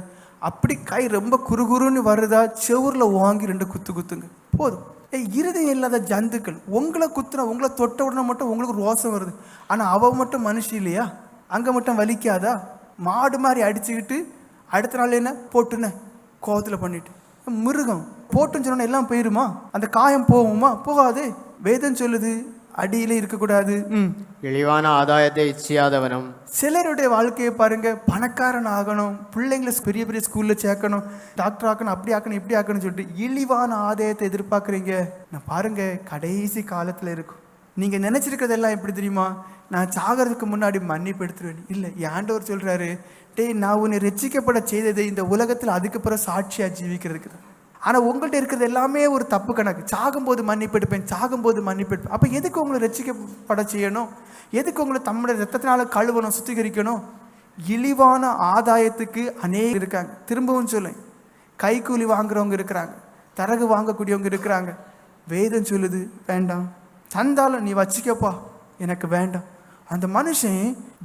அப்படி கை ரொம்ப குறுகுறுன்னு வருதா, செவுரில் வாங்கி 2 குத்துங்க போதும். இருதயம் இல்லாத ஜந்துக்கள் உங்களை குத்துனா, உங்களை தொட்ட உடனே மட்டும் உங்களுக்கு ரோசம் வருது. ஆனால் அவ மட்டும் மனுஷி இல்லையா? அங்கே மட்டும் வலிக்காதா? மாடு மாதிரி அடிச்சுக்கிட்டு அடுத்த நாள் என்ன போட்டுன்னு கோவத்தில் பண்ணிட்டு, மிருகம் போட்டுன்னு சொன்னா எல்லாம் போயிருமா? அந்த காயம் போகுமா? போகாது. வேதம் சொல்லுது அடியிலே இருக்கக்கூடாது. இழிவான ஆதாயத்தை இச்சியாதவனும். சிலருடைய வாழ்க்கையை பாருங்க, பணக்காரன் ஆகணும், பிள்ளைங்களை பெரிய பெரிய ஸ்கூல்ல சேர்க்கணும், டாக்டர் ஆக்கணும், அப்படி ஆக்கணும், இப்படி ஆக்கணும்னு சொல்லிட்டு இழிவான ஆதாயத்தை எதிர்பார்க்குறீங்க. நான் பாருங்க, கடைசி காலத்துல இருக்கும். நீங்க நினைச்சிருக்கிறதெல்லாம் எப்படி தெரியுமா? நான் சாகிறதுக்கு முன்னாடி மன்னிப்பு எடுத்துருவேன். இல்லை, ஆண்டவர் சொல்றாரு, டேய் நான் உன்னை ரட்சிக்கப்பட செய்தது இந்த உலகத்தில் அதுக்கு பிறகு சாட்சியா ஜீவிக்கிறதுக்கு தான். ஆனால் உங்கள்கிட்ட இருக்கிறது எல்லாமே ஒரு தப்பு கணக்கு. சாகும்போது மன்னிப்பு எடுப்பேன், சாகும்போது மன்னிப்பு எடுப்பேன். அப்போ எதுக்கு உங்களை ரட்சிக்கப்பட செய்யணும்? எதுக்கு உங்களை தம்முடைய ரத்தத்தினால கழுவணும், சுத்திகரிக்கணும்? இழிவான ஆதாயத்துக்கு அநேகம் இருக்காங்க. திரும்பவும் சொல்லேன், கைக்கூலி வாங்குறவங்க இருக்கிறாங்க, தரகு வாங்கக்கூடியவங்க இருக்கிறாங்க. வேதம் சொல்லுது வேண்டாம், தந்தாலும் நீ வச்சிக்கப்பா, எனக்கு வேண்டாம். அந்த மனுஷன்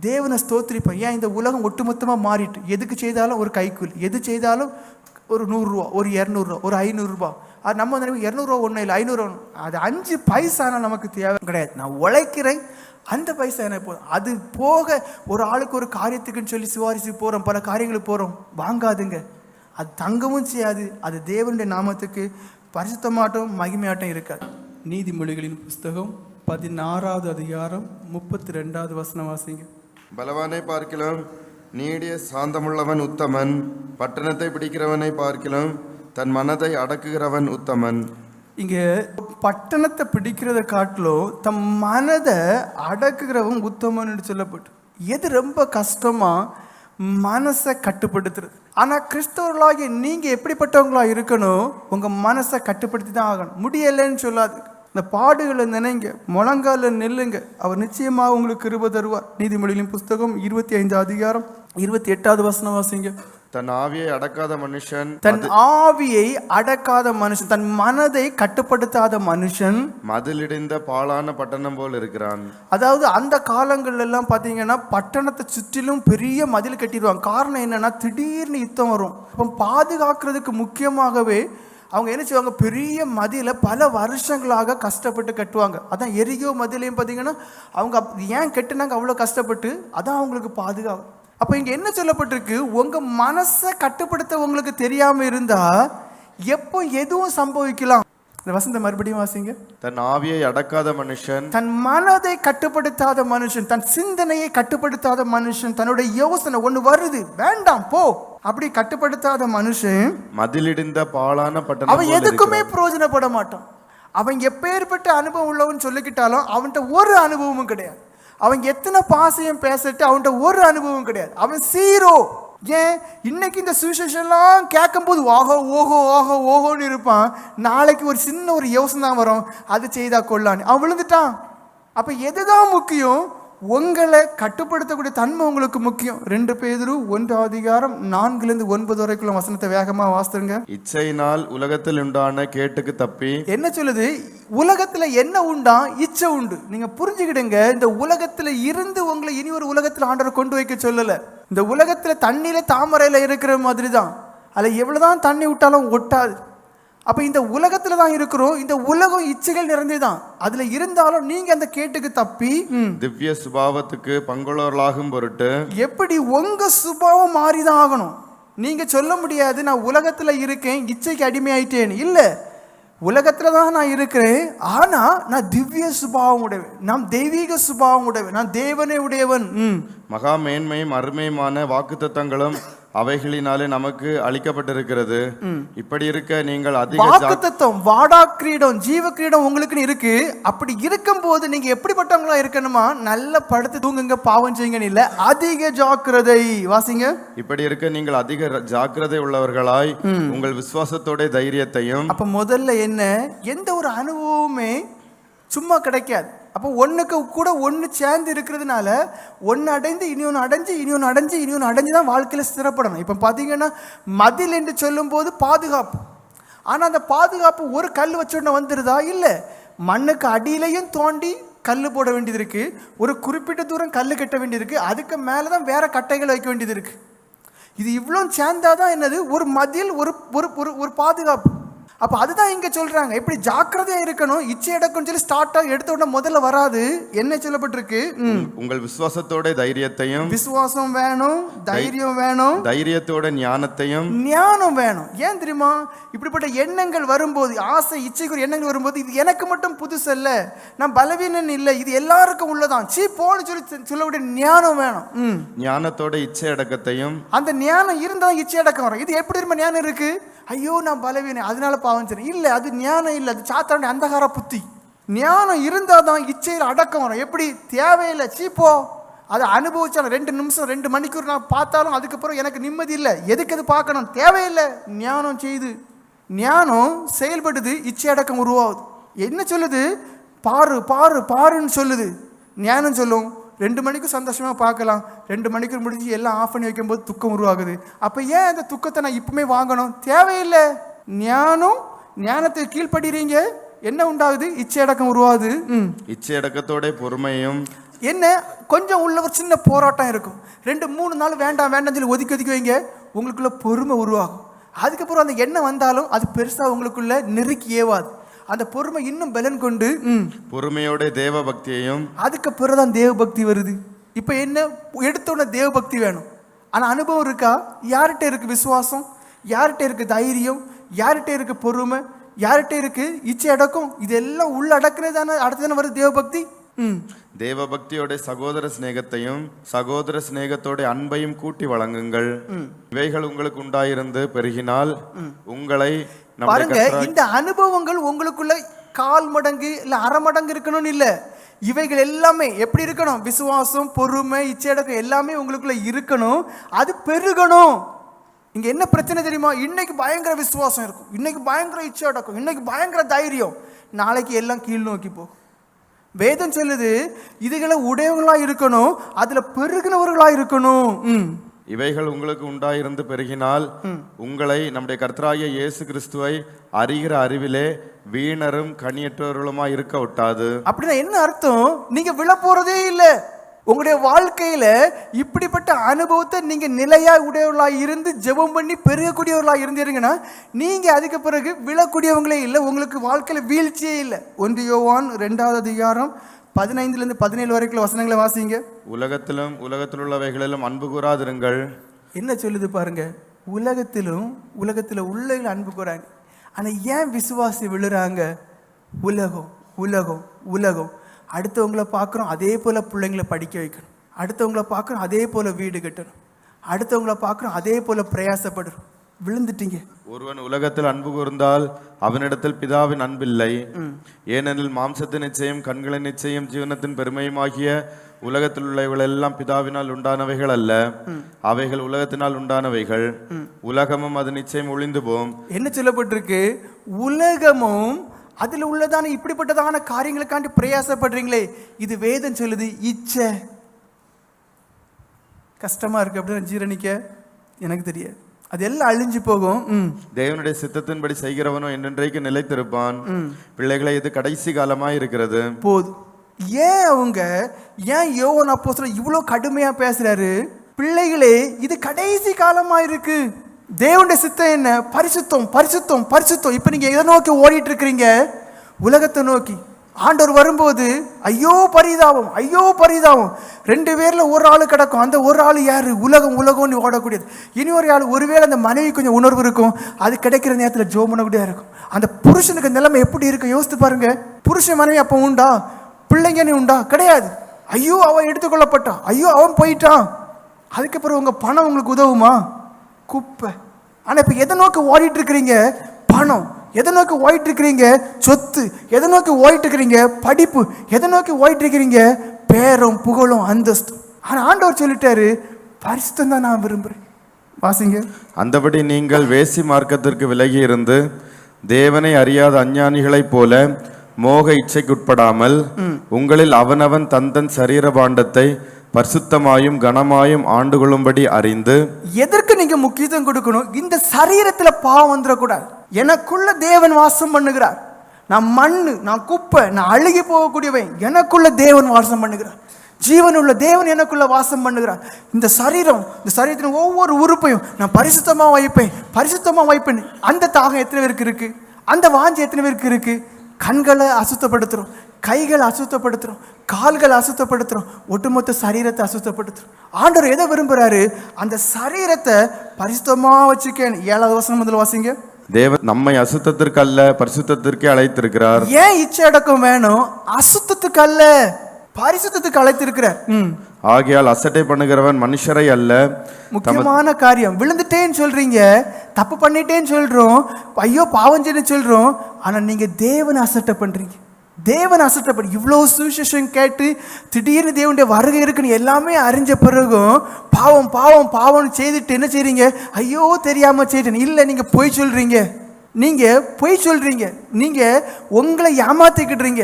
தேவனை ஸ்தோத்திரிப்பான். ஏன்? இந்த உலகம் ஒட்டுமொத்தமாக மாறிட்டு, எதுக்கு செய்தாலும் ஒரு கைக்கூலி, எது செய்தாலும் ஒரு 100 ரூபா, ஒரு 200 ரூபா, ஒரு 500 ரூபா. அது நம்ம 200 ரூபா ஒன்றும் இல்லை, 500 ரூபா. அது 5 பைசானா நமக்கு தேவை கிடையாது. நான் உழைக்கிறேன், அந்த பைசா எனக்கு போதும். அது போக ஒரு ஆளுக்கு ஒரு காரியத்துக்குன்னு சொல்லி சிவாரிசு போகிறோம், பல காரியங்களுக்கு போகிறோம். வாங்காதுங்க, அது தங்கவும் செய்யாது. அது தேவனுடைய நாமத்துக்கு பரிசுத்தமாட்டம் மகிமையாட்டம் இருக்காது. நீதிமொழிகளின் புஸ்தகம் 16:32 வாசிங்க. பலவானை பார்க்கலாம் நீடிய சாந்தமுள்ளவன் உத்தமன், பட்டணத்தை பிடிக்கிறவனை பார்க்கலாம் தன் மனதை அடக்குகிறவன் உத்தமன். இங்க பட்டணத்தை பிடிக்கிறத காட்டிலும் தம் மனதை அடக்குகிறவன் உத்தமன் சொல்லப்பட்டு. எது ரொம்ப கஷ்டமா? மனசை கட்டுப்படுத்துறது. ஆனா கிறிஸ்தவர்களாகிய நீங்க எப்படிப்பட்டவங்களா இருக்கணும்? உங்க மனசை கட்டுப்படுத்தி தான் ஆகணும். முடியலைன்னு சொல்லாது. இந்த பாடுகளை நினைங்க, முழங்கால நெல்லுங்க, அவர் நிச்சயமாக உங்களுக்கு கிருபை தருவார். நீதிமொழிகளின் புஸ்தகம் 25:28 வாசிங்க. தன் ஆவியை அடக்காத மனுஷன், தன் ஆவியை அடக்காத மனுஷன், தன் மனதை கட்டுப்படுத்தாத மனுஷன் மதிலிடிந்த பாழான பட்டணம் போல் இருக்கிறான். அதாவது அந்த காலங்கள்ல எல்லாம் பாத்தீங்கன்னா பட்டணத்தை சுற்றிலும் பெரிய மதில் கட்டிடுவாங்க. காரணம் என்னன்னா திடீர்னு யுத்தம் வரும். அப்போ பாதுகாக்கிறதுக்கு முக்கியமாகவே அவங்க என்ன செய்வாங்க, பெரிய மதிலை பல வருஷங்களாக கஷ்டப்பட்டு கட்டுவாங்க. அதான் எரிகோ மதிலையும் பார்த்தீங்கன்னா அவங்க ஏன் கட்டுனாங்க அவ்வளோ கஷ்டப்பட்டு, அதான் அவங்களுக்கு பாதுகாப்பு. அப்போ இங்கே என்ன சொல்லப்பட்டிருக்கு, உங்கள் மனசை கட்டுப்படுத்த உங்களுக்கு தெரியாமல் இருந்தால் எப்போ எதுவும் சம்பவிக்கலாம். இந்த வசந்த மறுபடியும் வாசிங்க. தன் ஆவியை அடக்காத மனுஷன், தன் மனதை கட்டுப்படுத்தாத மனுஷன், தன் சிந்தனையை கட்டுப்படுத்தாத மனுஷன், தன்னுடைய யோசனை ஒன்று வருது வேண்டாம் போ அப்படி கட்டுப்படுத்தாத மனுஷன் மதிலிடிந்த பாழான பட்டணம் அவன் எதுக்குமே பிரயோஜனப்பட மாட்டான். அவன் எப்பேற்பட்ட அனுபவம் உள்ளவன் சொல்லிக்கிட்டாலும் அவன்கிட்ட ஒரு அனுபவமும் கிடையாது. அவன் எத்தனை பாசையும் பேசிட்டு அவன்கிட்ட ஒரு அனுபவம் கிடையாது. அவன் சீரோ. ஏன் இன்னைக்கு இந்த சுவிசேஷன்லாம் கேட்கும்போது ஓஹோ ஓஹோ ஓஹோ ஓஹோன்னு இருப்பான். நாளைக்கு ஒரு சின்ன ஒரு யோசனை தான் வரும், அது செய்தா கொள்ளான்னு அவன் விழுந்துட்டான். அப்போ எதுதான் முக்கியம், உங்களை கட்டுப்படுத்தக்கூடிய தன்மை உங்களுக்கு முக்கியம். 2 பேதுரு 1:4-9 வரைக்குள்ள வசனத்தை வேகமா வாசித்துங்க. இச்சையினால் உலகத்தில் உண்டான கேட்டுக்கு தப்பி, என்ன சொல்லுது, உலகத்துல என்ன உண்டா, இச்சை உண்டு. நீங்க புரிஞ்சுக்கிடுங்க, இந்த உலகத்துல இருந்து உங்களை இனி ஒரு உலகத்துல ஆண்டவர் கொண்டு வைக்க சொல்லல. இந்த உலகத்துல தண்ணியில தாமரையில இருக்கிற மாதிரி தான், அதுல எவ்வளவுதான் தண்ணி விட்டாலும் ஒட்டாது. அப்ப இந்த உலகத்துல தான் இருக்கிறோம். இந்த உலகம் இச்சைகள் நிறைந்ததுதான். அதுல இருந்தாலும் நீங்க அந்த கேட்டுக்கு தப்பி திவ்ய சுபாவத்துக்கு பங்குள்ளவர்களாகும் பொருட்டு, எப்படி உங்க சுபாவம் மாறிதான் ஆகணும். நீங்க சொல்ல முடியாது நான் உலகத்துல இருக்கேன் இச்சைக்கு அடிமையாயிட்டேன். இல்ல, உலகத்துல தான் நான் இருக்கிறேன், ஆனா நான் திவ்ய சுபாவம் உடையவன், நான் தெய்வீக சுபாவம் உடையவன், நான் தேவனே உடையவன். மகா மேன்மையும் அருமையுமான வாக்குத்தத்தங்களும் அவைகளினாலே நமக்கு அளிக்கப்பட்டிருக்கிறது. இப்படி இருக்க நீங்கள் அதிக வாக்குத்தத்தம், வாடா கிரீடம், ஜீவ கிரீடம் உங்களுக்குன்னு இருக்கு. அப்படி இருக்கும் போது நீங்க எப்படிப்பட்டவங்களா இருக்கணுமா, நல்ல படுத்து தூங்குங்க, பாவம் செய்யுங்கன்னு இல்ல, அதிக ஜாக்கிரதை. வாசிங்க. இப்படி இருக்க நீங்கள் அதிக ஜாக்கிரதை உள்ளவர்களாய் உங்கள் விசுவாசத்தோட தைரியத்தையும். அப்ப முதல்ல என்ன, எந்த ஒரு அனுபவமே சும்மா கிடைக்காது. அப்போ ஒன்றுக்கு கூட ஒன்று சேர்ந்து இருக்கிறதுனால ஒன்று அடைந்து இனியொன்று அடைஞ்சு இனியொன்று அடைஞ்சு இனியொன்று அடைஞ்சு தான் வாழ்க்கையில் ஸ்திரப்படணும். இப்போ பார்த்தீங்கன்னா மதில் என்று சொல்லும்போது பாதுகாப்பு. ஆனால் அந்த பாதுகாப்பு ஒரு கல் வச்சோடனே வந்துடுதா, இல்லை, மண்ணுக்கு அடியிலையும் தோண்டி கல் போட வேண்டியது இருக்குது, ஒரு குறிப்பிட்ட தூரம் கல் கட்ட வேண்டியது இருக்குது, அதுக்கு மேலே தான் வேறு கட்டைகள் வைக்க வேண்டியது இருக்குது. இது இவ்வளோ சேர்ந்தாதான் என்னது, ஒரு மதில், ஒரு ஒரு பாதுகாப்பு. அப்போ அதுதான் இங்கே சொல்கிறாங்க, எப்படி ஜாக்கிரதையாக இருக்கணும். இச்சை அடக்கம்னு சொல்லி ஸ்டார்ட்டாக எடுத்த உடனே முதல்ல வராது. என்ன சொல்லப்பட்டிருக்கு, உங்கள் விசுவாசத்தோட தைரியத்தையும். விசுவாசம் வேணும், தைரியம் வேணும், தைரியத்தோட ஞானத்தையும். ஞானம் வேணும். ஏன் தெரியுமா, இப்படிப்பட்ட எண்ணங்கள் வரும்போது, ஆசை இச்சைக்குரிய எண்ணங்கள் வரும்போது, இது எனக்கு மட்டும் புதுசு அல்ல, நான் பலவீனன் இல்லை, இது எல்லாருக்கும் உள்ளதான், சீ போன்னு சொல்லக்கூடிய ஞானம் வேணும். ஞானத்தோட இச்சை அடக்கத்தையும். அந்த ஞானம் இருந்தால் இச்சை அடக்கம் வரும். இது எப்படி இருக்க ஞானம் இருக்கு, ஐயோ நான் பலவீனன் அதனால பாவம் சரி இல்லை, அது ஞானம் இல்லை, அது சாத்தானுடைய அந்தகார புத்தி. ஞானம் இருந்தால் தான் இச்சையில் அடக்கம் வரும். எப்படி, தேவையில்லை, சீப்போ, அதை அனுபவிச்சாலும் 2 நிமிஷம் 2 மணிக்கூர் நான் பார்த்தாலும் அதுக்கப்புறம் எனக்கு நிம்மதி இல்லை, எதுக்கு அது பார்க்கணும், தேவையில்லை. ஞானம் செய்து, ஞானம் செயல்படுது, இச்சை அடக்கம் உருவாகுது. என்ன சொல்லுது, பாரு பாரு பாருன்னு சொல்லுது. ஞானம் சொல்லும் 2 மணிக்கு சந்தோஷமாக பார்க்கலாம், 2 மணிக்கு முடிஞ்சு எல்லாம் ஆஃப் பண்ணி வைக்கும்போது துக்கம் உருவாகுது. அப்போ ஏன் அந்த துக்கத்தை நான் இப்பவுமே வாங்கணும், தேவையில்லை. ஞானத்தை கீழ்படுறீங்க, என்ன உண்டாகுது, இச்சை அடக்கம் உருவாகுது. இச்சை அடக்கத்தோட பொறுமையும். என்ன, கொஞ்சம் உள்ள ஒரு சின்ன போராட்டம் இருக்கும், 2-3 நாள் வேண்டாம் வேண்டாம் சொல்லி ஒதுக்கி வைங்க, உங்களுக்குள்ள பொறுமை உருவாகும். அதுக்கப்புறம் அந்த எண்ணம் வந்தாலும் அது பெருசாக உங்களுக்குள்ள நெருக்கி ஏவாது. அந்த பொறுமை இன்னும் பலன் கொண்டு பொறுமையோட தேவ பக்தியையும். அதுக்கு பிறகுதான் தேவ பக்தி வருது. இப்போ என்ன, எடுத்தோடனே தேவ பக்தி வேணும், ஆனால் அனுபவம் இருக்கா, யார்கிட்ட இருக்கு விசுவாசம், யார்கிட்ட இருக்கு தைரியம், யார்கிட்ட இருக்கு பொறுமை, யார்கிட்ட இருக்கு இச்சை அடக்கம், இதெல்லாம் உள்ள அடக்குறதான அடுத்ததானே வருது தேவ பக்தி. தேவ பக்தியோட சகோதர சிநேகத்தையும் சகோதர சிநேகத்தோட அன்பையும் கூட்டி வழங்குங்கள். இவைகள் உங்களுக்கு உண்டாயிருந்து பெருகினால் உங்களை. பாருங்க, இந்த அனுபவங்கள் உங்களுக்குள்ள 1/4 மடங்கு இல்ல 1/2 மடங்கு இருக்கணும்னு இல்ல, இவைகள் எல்லாமே எப்படி இருக்கணும், விசுவாசம், பொறுமை, இச்சை அடக்கம் எல்லாமே உங்களுக்குள்ள இருக்கணும், அது பெருகணும். இங்க என்ன பிரச்சனை தெரியுமா, இன்னைக்கு பயங்கர விசுவாசம் இருக்கும், இன்னைக்கு பயங்கர இச்சை அடக்கம், இன்னைக்கு பயங்கர தைரியம், நாளைக்கு எல்லாம் கீழ் நோக்கி போகும். வேதம் சொல்லுது இதுகளை உடையவங்களா இருக்கணும், அதுல பெருகினவர்களா இருக்கணும். இவைகள் உங்களுக்கு உண்டாயிருந்து பெருகினால் உங்களை நம்முடைய கர்த்தராகிய இயேசு கிறிஸ்துவை அறிகிற அறிவிலே வீணரும் கனியற்றவர்களுமா இருக்க விட்டாது. அப்படின்னா என்ன அர்த்தம், நீங்க விழ போறதே இல்லை, உங்களுடைய வாழ்க்கையில இப்படிப்பட்ட அனுபவத்தை நீங்க நிலையா உடையவர்களாக இருந்து ஜெபம் பண்ணி பெருகக்கூடியவர்களாக இருந்தீங்கன்னா நீங்க அதுக்கு பிறகு விழக்கூடியவங்களே இல்லை. உங்களுக்கு வாழ்க்கையில வீழ்ச்சியே இல்லை. 1 யோவான் 2வது அதிகாரம் 15 17 வரைக்கும் வசனங்களை வாசிங்க. உலகத்தில் உள்ளவைகளிலும் அன்பு கூறாதிருங்கள். என்ன சொல்லுது பாருங்க, உலகத்தில் உள்ள அன்பு கூறாங்க. ஆனா ஏன் விசுவாசி விழுறாங்க? உலகம் அடுத்தவங்கள பார்க்குறோம், அதே போல் பிள்ளைங்களை படிக்க வைக்கணும். அடுத்தவங்கள பார்க்குறோம், அதே போல் வீடு கட்டணும். அடுத்தவங்கள பார்க்குறோம், அதே போல் பிரயாசப்படுறோம். விழுந்துட்டீங்க. ஒருவன் உலகத்தில் அன்பு கூர்ந்தால் அவனிடத்தில் பிதாவின் அன்பில்லை. ஏனெனில் மாம்சத்தின் நிச்சயம், கண்களின் நிச்சயம், ஜீவனத்தின் பெருமையுமாகிய உலகத்தில் உள்ளவைகள் எல்லாம் பிதாவினால் உண்டானவைகள் அல்ல, அவைகள் உலகத்தினால் உண்டானவைகள். உலகமும் அது நிச்சயம் ஒளிந்து போம். என்ன சொல்லப்பட்டிருக்கு? உலகமும் அதில் உள்ளதான இப்படிப்பட்டதான காரியங்களுக்காண்டி பிரயாசப்படுறீங்களே, இது வேதம் சொல்லுது இச்சை. கஷ்டமா இருக்கு அப்படின்னு ஜீரணிக்க எனக்கு தெரியாது. அது எல்லாம் அழிஞ்சு போகும். தேவனுடைய சித்தத்தின்படி செய்கிறவனோ என்றென்றைக்கு நிலைத்திருப்பான். பிள்ளைகளை இது கடைசி காலமாய் இருக்கிறது. போதும். ஏன் யோவான் அப்போஸ்தலன் இவ்வளோ கடுமையா பேசுறாரு? பிள்ளைகளே, இது கடைசி காலமா இருக்கு. தேவனுடைய சித்தம் என்ன? பரிசுத்தம், பரிசுத்தம், பரிசுத்தம். இப்ப நீங்க எதை நோக்கி ஓடிட்டு இருக்கிறீங்க? உலகத்தை நோக்கி. ஆண்டவர் வரும்போது ஐயோ பரிதாபம், ஐயோ பரிதாபம். 2 பேர்ல ஒரு ஆளு கிடக்கும். அந்த ஒரு ஆள் யாரு? உலகம்னு ஓடக்கூடியது. இனி ஒரு ஆள், ஒருவேளை அந்த மனைவி கொஞ்சம் உணர்வு இருக்கும், அது கிடைக்கிற நேரத்தில் ஜோ பண்ணக்கூடியா இருக்கும். அந்த புருஷனுக்கு நிலைமை எப்படி இருக்கு யோசித்து பாருங்க. புருஷன் மனைவி அப்போ உண்டா? பிள்ளைங்கன்னு உண்டா? கிடையாது. ஐயோ அவன் எடுத்துக்கொள்ளப்பட்டான், ஐயோ அவன் போயிட்டான். அதுக்கப்புறம் உங்க பணம் உங்களுக்கு உதவுமா? குப்பை. ஆனா இப்ப எதை நோக்கி ஓடிட்டு இருக்கிறீங்க? பணம். எதை நோக்கி ஓடிட்டு இருக்கிறீங்க? சொத்து. எதை நோக்கி ஓடிட்டு இருக்கிறீங்க? படிப்பு. எதை நோக்கி ஓடிட்டு இருக்கிறீங்க? பேரும் புகழும் அந்தஸ்து. ஆனா ஆண்டவர் சொல்லிட்டாரு, பரிசுத்தம் தான் நான் விரும்புறேன். வாசிங்க. அந்தபடி நீங்கள் வேசி மார்க்கத்திற்கு விலகி இருந்து தேவனை அறியாத அஞ்ஞானிகளைப் போல மோக இச்சைக்குட்படாமல் உங்களில் அவனவன் தந்தன் சரீர பாண்டத்தை பரிசுத்தமாயும் கனமாயும் ஆண்டு கொள்ளும்படி அறிந்து. எதற்கு நீங்க முக்கியத்துவம் கொடுக்கணும்? இந்த சரீரத்துல பாவம் வந்துடக்கூடாது. எனக்குள்ள தேவன் வாசம் பண்ணுகிறார். நான் மண்ணு, நான் குப்பை, நான் அழுகி போகக்கூடியவன். எனக்குள்ள தேவன் வாசம் பண்ணுகிறார். ஜீவனுள்ள தேவன் எனக்குள்ள வாசம் பண்ணுகிறார். இந்த சரீரத்தின் ஒவ்வொரு உறுப்பையும் நான் பரிசுத்தமா வைப்பேன். அந்த தாகம் எத்தனை பேருக்கு இருக்கு? அந்த வாஞ்சி எத்தனை பேருக்கு இருக்கு? கண்களை அசுத்தப்படுத்துறோம், கைகளை அசுத்தப்படுத்துறோம், கால்களை அசுத்தப்படுத்துறோம், ஒட்டுமொத்த சரீரத்தை அசுத்தப்படுத்துறோம். ஆண்டவர் எதை விரும்புறாரு? அந்த சரீரத்தை பரிசுத்தமா வச்சுக்க. 7வது வசனம் முதல் வாசிங்க. தேவன் நம்மை அசுத்தத்திற்கு அல்ல பரிசுத்தத்திற்கே அழைத்திருக்கிறார். ஏன் இச்சை அடக்கம் வேணும்? அசுத்தத்துக்கு அல்ல, பரிசுத்தத்துக்கு அழைத்திருக்கிறார். ஆகையால் அசட்டை பண்ணுகிறவன் மனுஷரை அல்ல. முக்கியமான காரியம். விழுந்துட்டேன்னு சொல்றீங்க, தப்பு பண்ணிட்டேன்னு சொல்றோம், ஐயோ பாவம் செய்ய சொல்றோம். ஆனா நீங்க தேவனை அசட்டை பண்றீங்க. தேவன் அசட்டப்படி இவ்வளோ சுவிசேஷம் கேட்டு திடீர்னு தேவனுடைய வருகை இருக்குன்னு எல்லாமே அறிஞ்ச பிறகும் பாவம் பாவம் பாவம்னு செய்துட்டு என்ன செய்றீங்க? ஐயோ தெரியாம செய்தேன். இல்லை, நீங்க பொய் சொல்றீங்க. நீங்க உங்களை ஏமாத்திக்கிடுறீங்க.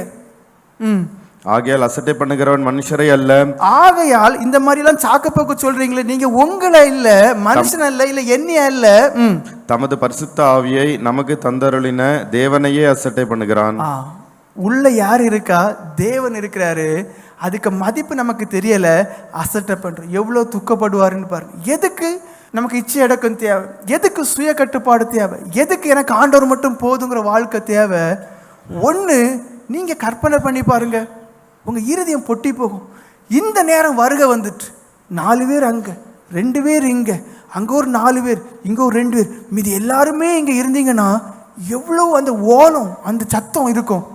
ஆகையால் அசட்டை பண்ணுகிறவன் மனுஷரை அல்ல. ஆகையால் இந்த மாதிரி எல்லாம் சாக்கப்போக்கு சொல்றீங்களே, நீங்க உங்களை இல்ல, மனுஷன் அல்ல, இல்ல என்னைய அல்ல, தமது பரிசுத்த ஆவியை நமக்கு தந்தருளின தேவனையே அசட்டை பண்ணுகிறான். உள்ள யார் இருக்கா? தேவன் இருக்கிறாரு. அதுக்கு மதிப்பு நமக்கு தெரியல, அசட்டை பண்றோம். எவ்வளவு துக்கப்படுவாருன்னு பாருங்க. எதுக்கு நமக்கு இச்சை அடக்கம் தேவை? எதுக்கு சுய கட்டுப்பாடு தேவை? எதுக்கு எனக்கு ஆண்டவர் மட்டும் போதுங்கிற வாழ்க்கை தேவை? ஒன்று, நீங்க கற்பனை பண்ணி பாருங்க, உங்க இருதயம் பொட்டி போகும். இந்த நேரம் வருகை வந்துட்டு 4 பேர் அங்க, 2 பேர் இங்க, அங்க ஒரு 4 பேர், இங்க ஒரு 2 பேர், மீதி எல்லாருமே இங்க இருந்தீங்கன்னா எவ்வளவு அந்த ஓலம், அந்த சத்தம் இருக்கும்.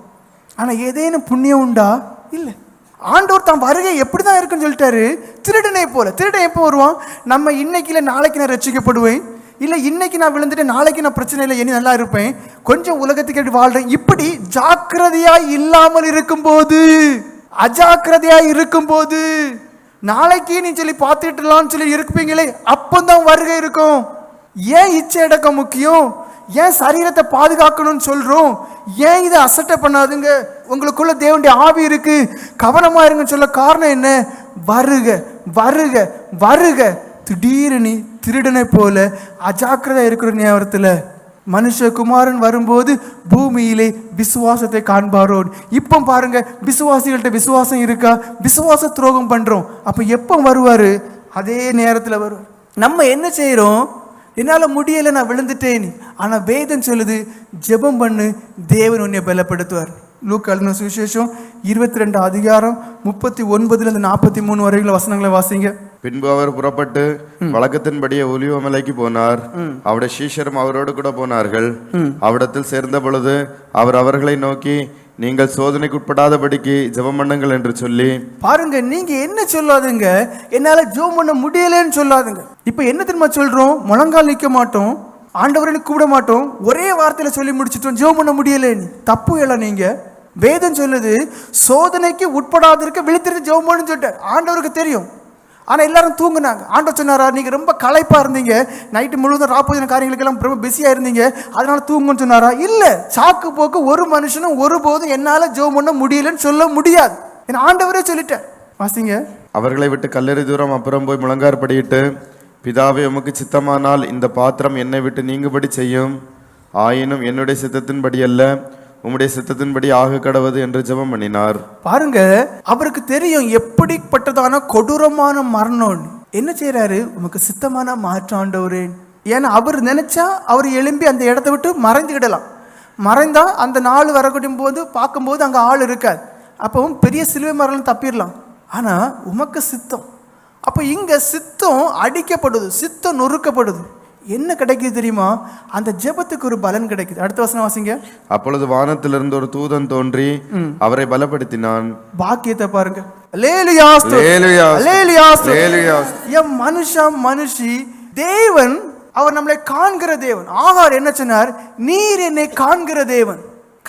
ஆனா ஏதேனும் புண்ணியம் உண்டா? இல்லை. ஆண்டவர் தான் வருகை எப்படிதான் இருக்குன்னு சொல்லிட்டாரு. திருடனை போல. திருடன் எப்போ வருவான்? நம்ம இன்னைக்கு இல்லை நாளைக்கு நான் ரட்சிக்கப்படுவேன், இல்லை இன்னைக்கு நான் விழுந்துட்டு நாளைக்கு நான் பிரச்சனை இல்லை, இனி நல்லா இருப்பேன், கொஞ்சம் உலகத்துக்கு எப்படி வாழ்றேன், இப்படி ஜாக்கிரதையாய் இல்லாமல் இருக்கும்போது, அஜாக்கிரதையாய் இருக்கும்போது, நாளைக்கு நீ சொல்லி பார்த்துட்டுலான்னு சொல்லி இருப்பீங்களே, அப்பந்தான் வருகை இருக்கும். ஏன் இச்சை அடக்கம் முக்கியம்? ஏன் சரீரத்தை பாதுகாக்கணும்னு சொல்றோம்? ஏன் இதை அசட்டை பண்ணாதுங்க? உங்களுக்குள்ள தேவனுடைய ஆவி இருக்கு, கவனமா இருங்கன்னு சொல்ல காரணம் என்ன? வருக வருக வருக. திடீர்னு திருடனை போல அஜாக்கிரதை இருக்கிற நேரத்தில் மனுஷகுமாரன் வரும்போது பூமியிலே விசுவாசத்தை காண்பாரோ. இப்போ பாருங்க, விசுவாசிகள்கிட்ட விசுவாசம் இருக்கா? விசுவாச துரோகம் பண்றோம். அப்ப எப்போ வருவாரு? அதே நேரத்தில் வருவார். நம்ம என்ன செய்யறோம்? என்னால் முடியலை, நான் விழுந்துட்டேன். ஆனால் வேதம் சொல்லுது, ஜெபம் பண்ணு, தேவன் உன்னை பலப்படுத்துவார். லூக்கா எழுதின சுவிசேஷம் 22 அதிகாரம் 39 43 வரைக்கும் வசனங்களை வாசிங்க. பின்பு அவர் புறப்பட்டு வழக்கத்தின்படியே ஒலிவ மலைக்கு போனார். அவருடைய சீஷரும் அவரோடு கூட போனார்கள். அவ்விடத்தில் சேர்ந்த பொழுது அவர் அவர்களை நோக்கி, நீங்கள் சோதனைக்கு உட்படாதபடிக்கு ஜெபம் பண்ணுங்கள் என்று சொல்லி. பாருங்க, நீங்க என்ன சொல்லாதுங்க, என்னால ஜெபம் பண்ண முடியலன்னு சொல்லாதுங்க. இப்ப என்ன தெரியுமா சொல்றோம்? முழங்கால் நிக்க மாட்டோம், ஆண்டவரனுக்கு கூப்பிட மாட்டோம், ஒரே வார்த்தையில சொல்லி முடிச்சிட்டோம், ஜெபம் பண்ண முடியலன்னு. தப்பு இல்லை. நீங்க வேதம் சொல்லுது, சோதனைக்கு உட்படாதிருக்க விழித்திருந்து ஜெபம் பண்ணுன்னு சொல்லிட்டார். ஆண்டவருக்கு தெரியும். ஆனால் எல்லாரும் தூங்குனாங்க. ஆண்டவர் சொன்னாரா, நீங்கள் ரொம்ப களைப்பாக இருந்தீங்க, நைட்டு முழுவதும் ராப்போஜன காரியங்களுக்கெல்லாம் ரொம்ப பிஸியாக இருந்தீங்க, அதனால தூங்குன்னு சொன்னாரா? இல்லை. சாக்கு போக்கு ஒரு மனுஷனும் ஒருபோதும் என்னால் ஜெபம் பண்ண முடியலன்னு சொல்ல முடியாது. என் ஆண்டவரே சொல்லிட்டார். வாசிங்க. அவர்களை விட்டு கல்லறி தூரம் அப்புறம் போய் முழங்கார்படியிட்டு, பிதாவே உமக்கு சித்தமானால் இந்த பாத்திரம் என்னை விட்டு நீங்கும்படி செய்யும், ஆயினும் என்னுடைய சித்தத்தின்படி அல்ல உம்முடைய சித்தத்தின்படி ஆக கடவது என்று ஜெபம் பண்ணினார். பாருங்க, அவருக்கு தெரியும் எப்படிப்பட்டதான கொடூரமான மரணம். என்ன செய்யறாரு? உமக்கு சித்தமான மாற்றாண்டவரே. ஏன்னா அவர் நினைச்சா அவர் எழும்பி அந்த இடத்த விட்டு மறைந்துக்கிடலாம். மறைந்தா அந்த நாள் வரக்கூடிய போது பார்க்கும்போது அங்கே ஆள் இருக்காது. அப்பவும் பெரிய சிலுவை மரணம் தப்பிடலாம். ஆனா உமக்கு சித்தம். அப்போ இங்க சித்தம் அடிக்கப்படுது, சித்தம் நொறுக்கப்படுது. என்ன கிடைக்குது தெரியுமா? அந்த ஜெபத்துக்கு ஒரு பலன் கிடைக்குது. அடுத்த வசனம் வாசிங்க. அப்பொழுது வானத்திலிருந்து ஒரு தூதன் தோன்றி அவரை பலப்படுத்தினான். பாக்கியத்தை பாருங்க. அல்லேலூயா, அல்லேலூயா, அல்லேலூயா, அல்லேலூயா. என் மனுஷி தேவன் அவர் நம்மளை காண்கிற தேவன். ஆகார் என்ன சொன்னார்? நீர் என்னை காண்கிற தேவன்.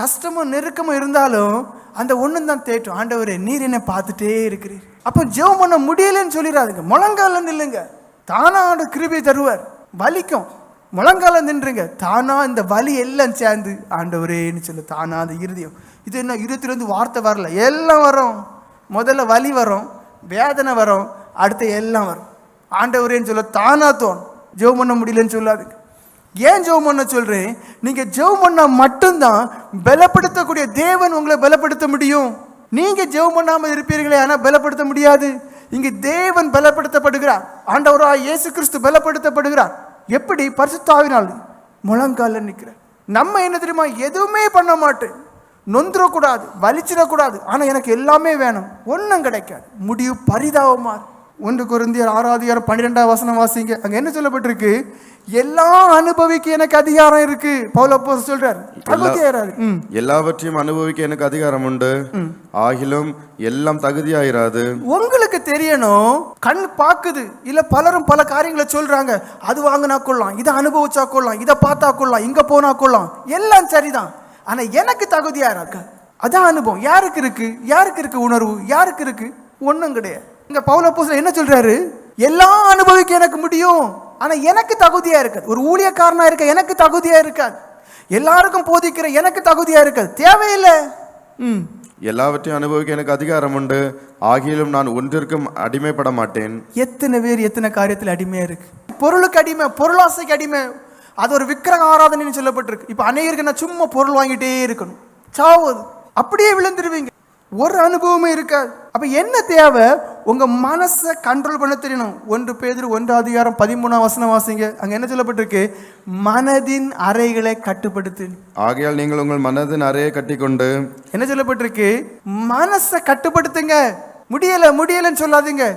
கஷ்டமும் நெருக்கமும் இருந்தாலும் அந்த ஒண்ணும் தான் தேட்டும். ஆண்டவரே, நீர் என்னை பார்த்துட்டே இருக்கிறீர். அப்போ ஜெபம் பண்ண முடியலன்னு சொல்லிடாதுங்க, முழங்கால நில்லுங்க, தானா ஆண்டு கிருபை தருவார். வலிக்கும், முழங்கால நின்றுங்க, தானா இந்த வலி எல்லாம் சேர்ந்து ஆண்டவரேன்னு சொல்லு. தானா அந்த இருதயம், இது என்ன இருபத்திலிருந்து வார்த்தை வரல, எல்லாம் வரும். முதல்ல வலி வரும், வேதனை வரும், அடுத்து எல்லாம் வரும். ஆண்டவரேன்னு சொல்ல தானா தோணும். ஜெபம் பண்ண முடியலன்னு சொல்லாதுங்க. ஏன் ஜெபம் பண்ண சொல்றேன்? நீங்க ஜெபம் பண்ணா மட்டும்தான் பலப்படுத்தக்கூடிய தேவன் உங்களை பலப்படுத்த முடியும். நீங்க ஜெபம் பண்ணாமல் இருப்பீர்களே, ஆனால் பலப்படுத்த முடியாது. இங்கு தேவன் பலப்படுத்தப்படுகிறார். ஆண்டவராய் இயேசு கிறிஸ்து பலப்படுத்தப்படுகிறார். எப்படி? பரிசுத்த ஆவியினால். முழங்கால நிற்கிறார். நம்ம என்ன தெரியுமா? எதுவுமே பண்ண மாட்டேன், நொந்துடக்கூடாது, வலிச்சிடக்கூடாது, ஆனால் எனக்கு எல்லாமே வேணும், ஒன்றும் கிடைக்காது, முடிவு பரிதாபமா. 1 கொரிந்தியர் 6:12 வசனம் வாசிங்க. அங்க என்ன சொல்லப்பட்டிருக்கு? எல்லாம் அனுபவிக்க எனக்கு அதிகாரம் இருக்கு. பவுல் அப்போஸ்தலன் சொல்றார், தகுதியாயிராது. எல்லாவற்றையும் அனுபவிக்க எனக்கு அதிகாரம் உண்டு, ஆகிலும் எல்லாம் தகுதியாயிராது. உங்களுக்கு தெரியணும், கண் பாக்குது இல்ல, பலரும் பல காரியங்களை சொல்றாங்க. அது வாங்கினா கொள்ளலாம், இதை அனுபவிச்சா கொள்ளலாம், இதை பார்த்தா கொள்ளலாம், இங்க போனா கொள்ளலாம், எல்லாம் சரிதான். ஆனா எனக்கு தகுதியாயிராது. அதான் அனுபவம். யாருக்கு இருக்கு? யாருக்கு இருக்கு உணர்வு? யாருக்கு இருக்கு? ஒன்றும் கிடையாது. இங்க பவுல் அப்போஸ்தலன் என்ன சொல்றாரு? எல்லாம் அனுபவிக்க எனக்கு முடியும், ஆனா எனக்கு தகுதியா இருக்காது. ஒரு ஊழியக்காரனா இருக்க எனக்கு தகுதியா இருக்காது. எல்லாருக்கும் போதிக்கிற எனக்கு தகுதியா இருக்காது. தேவையில்லை. எல்லாவற்றையும் அனுபவிக்க எனக்கு அதிகாரம் உண்டு, ஆகிலும் நான் ஒன்றிற்கும் அடிமைப்பட மாட்டேன். எத்தனை பேர் எத்தனை காரியத்தில் அடிமையா இருக்கு? பொருளுக்கு அடிமை, பொருளாசைக்கு அடிமை. அது ஒரு விக்கிரக ஆராதனைன்னு சொல்லப்பட்டிருக்கு. இப்ப அநேகருக்கு நான் சும்மா பொருள் வாங்கிட்டே இருக்கணும், சாவது, அப்படியே விழுந்துருவீங்க, ஒரு அனுபவமே இருக்காது. அப்ப என்ன தேவை? உங்க மனசை கண்ட்ரோல் பண்ண தெரியணும். 1 பேதுரு 1:13 வசனம் வாசிங்க. அங்க என்ன சொல்லப்பட்டிருக்கு? மனதின் அறைகளை கட்டுப்படுத்து. ஆகையால் நீங்கள் உங்கள் மனதின் அறையை கட்டிக்கொண்டு. என்ன சொல்லப்பட்டிருக்கு? மனசை கட்டுப்படுத்துங்க. முடியலன்னு சொல்லாதீங்க,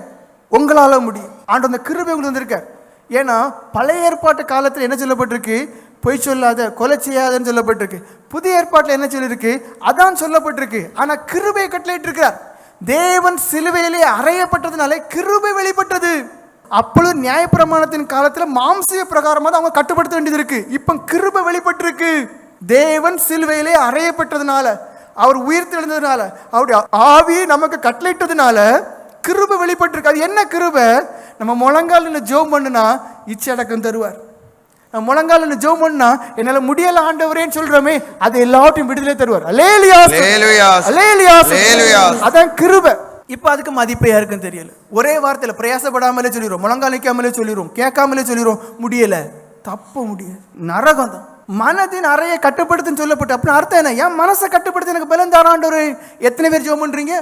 உங்களால முடியும். ஆண்டு அந்த கிருபை உங்களுக்கு வந்திருக்க. ஏன்னா பழைய ஏற்பாட்டு காலத்தில் என்ன சொல்லப்பட்டிருக்கு? பொய் சொல்லாத, கொலை செய்யாதன்னு சொல்லப்பட்டிருக்கு. புதிய ஏற்பாட்டில் என்ன சொல்லியிருக்கு? அதான் சொல்லப்பட்டிருக்கு. ஆனா கிருபை கட்டளையிட்டு இருக்கிறார். தேவன் சிலுவையிலே அறையப்பட்டதுனாலே கிருபை வெளிப்பட்டது. அப்பொழுது நியாயப்பிரமாணத்தின் காலத்துல மாம்சீக பிரகாரமா தான் அவங்க கட்டுப்படுத்த வேண்டியது இருக்கு. இப்ப கிருபை வெளிப்பட்டிருக்கு. தேவன் சிலுவையிலே அறையப்பட்டதுனால, அவர் உயிர் தெழுந்ததுனால, அவருடைய ஆவியை நமக்கு கட்டளையிட்டதுனால கிருபை வெளிப்பட்டிருக்கு. அது என்ன கிருபை? நம்ம முழங்கால் ஜெபம் பண்ணுனா இச்சடக்கம் தருவார். முழங்கால ஜெபம் பண்ணா என்னால முடியல ஆண்டவரேன்னு சொல்றோமே, அது எல்லாத்தையும் விடுதலை தருவார். அல்லேலூயா, அல்லேலூயா, அல்லேலூயா. அதான் கிருபை. இப்ப அதுக்கு மதிப்பே யாருக்கும் தெரியல. ஒரே வார்த்தையில பிரயாசப்படாமலே சொல்லிடுறோம், முழங்கால் நிற்காமலே சொல்லிடுறோம், கேட்காமலே சொல்லிடுறோம், முடியல, தப்ப முடியாது, நரகம் தான். மனதின் அறையை கட்டுப்படுத்துன்னு சொல்லப்பட்டு அப்படின்னு அர்த்தம் என்ன? என் மனசை கட்டுப்படுத்த எனக்கு பலன் தாராண்டவர். எத்தனை பேர் ஜெபம் பண்றீங்க?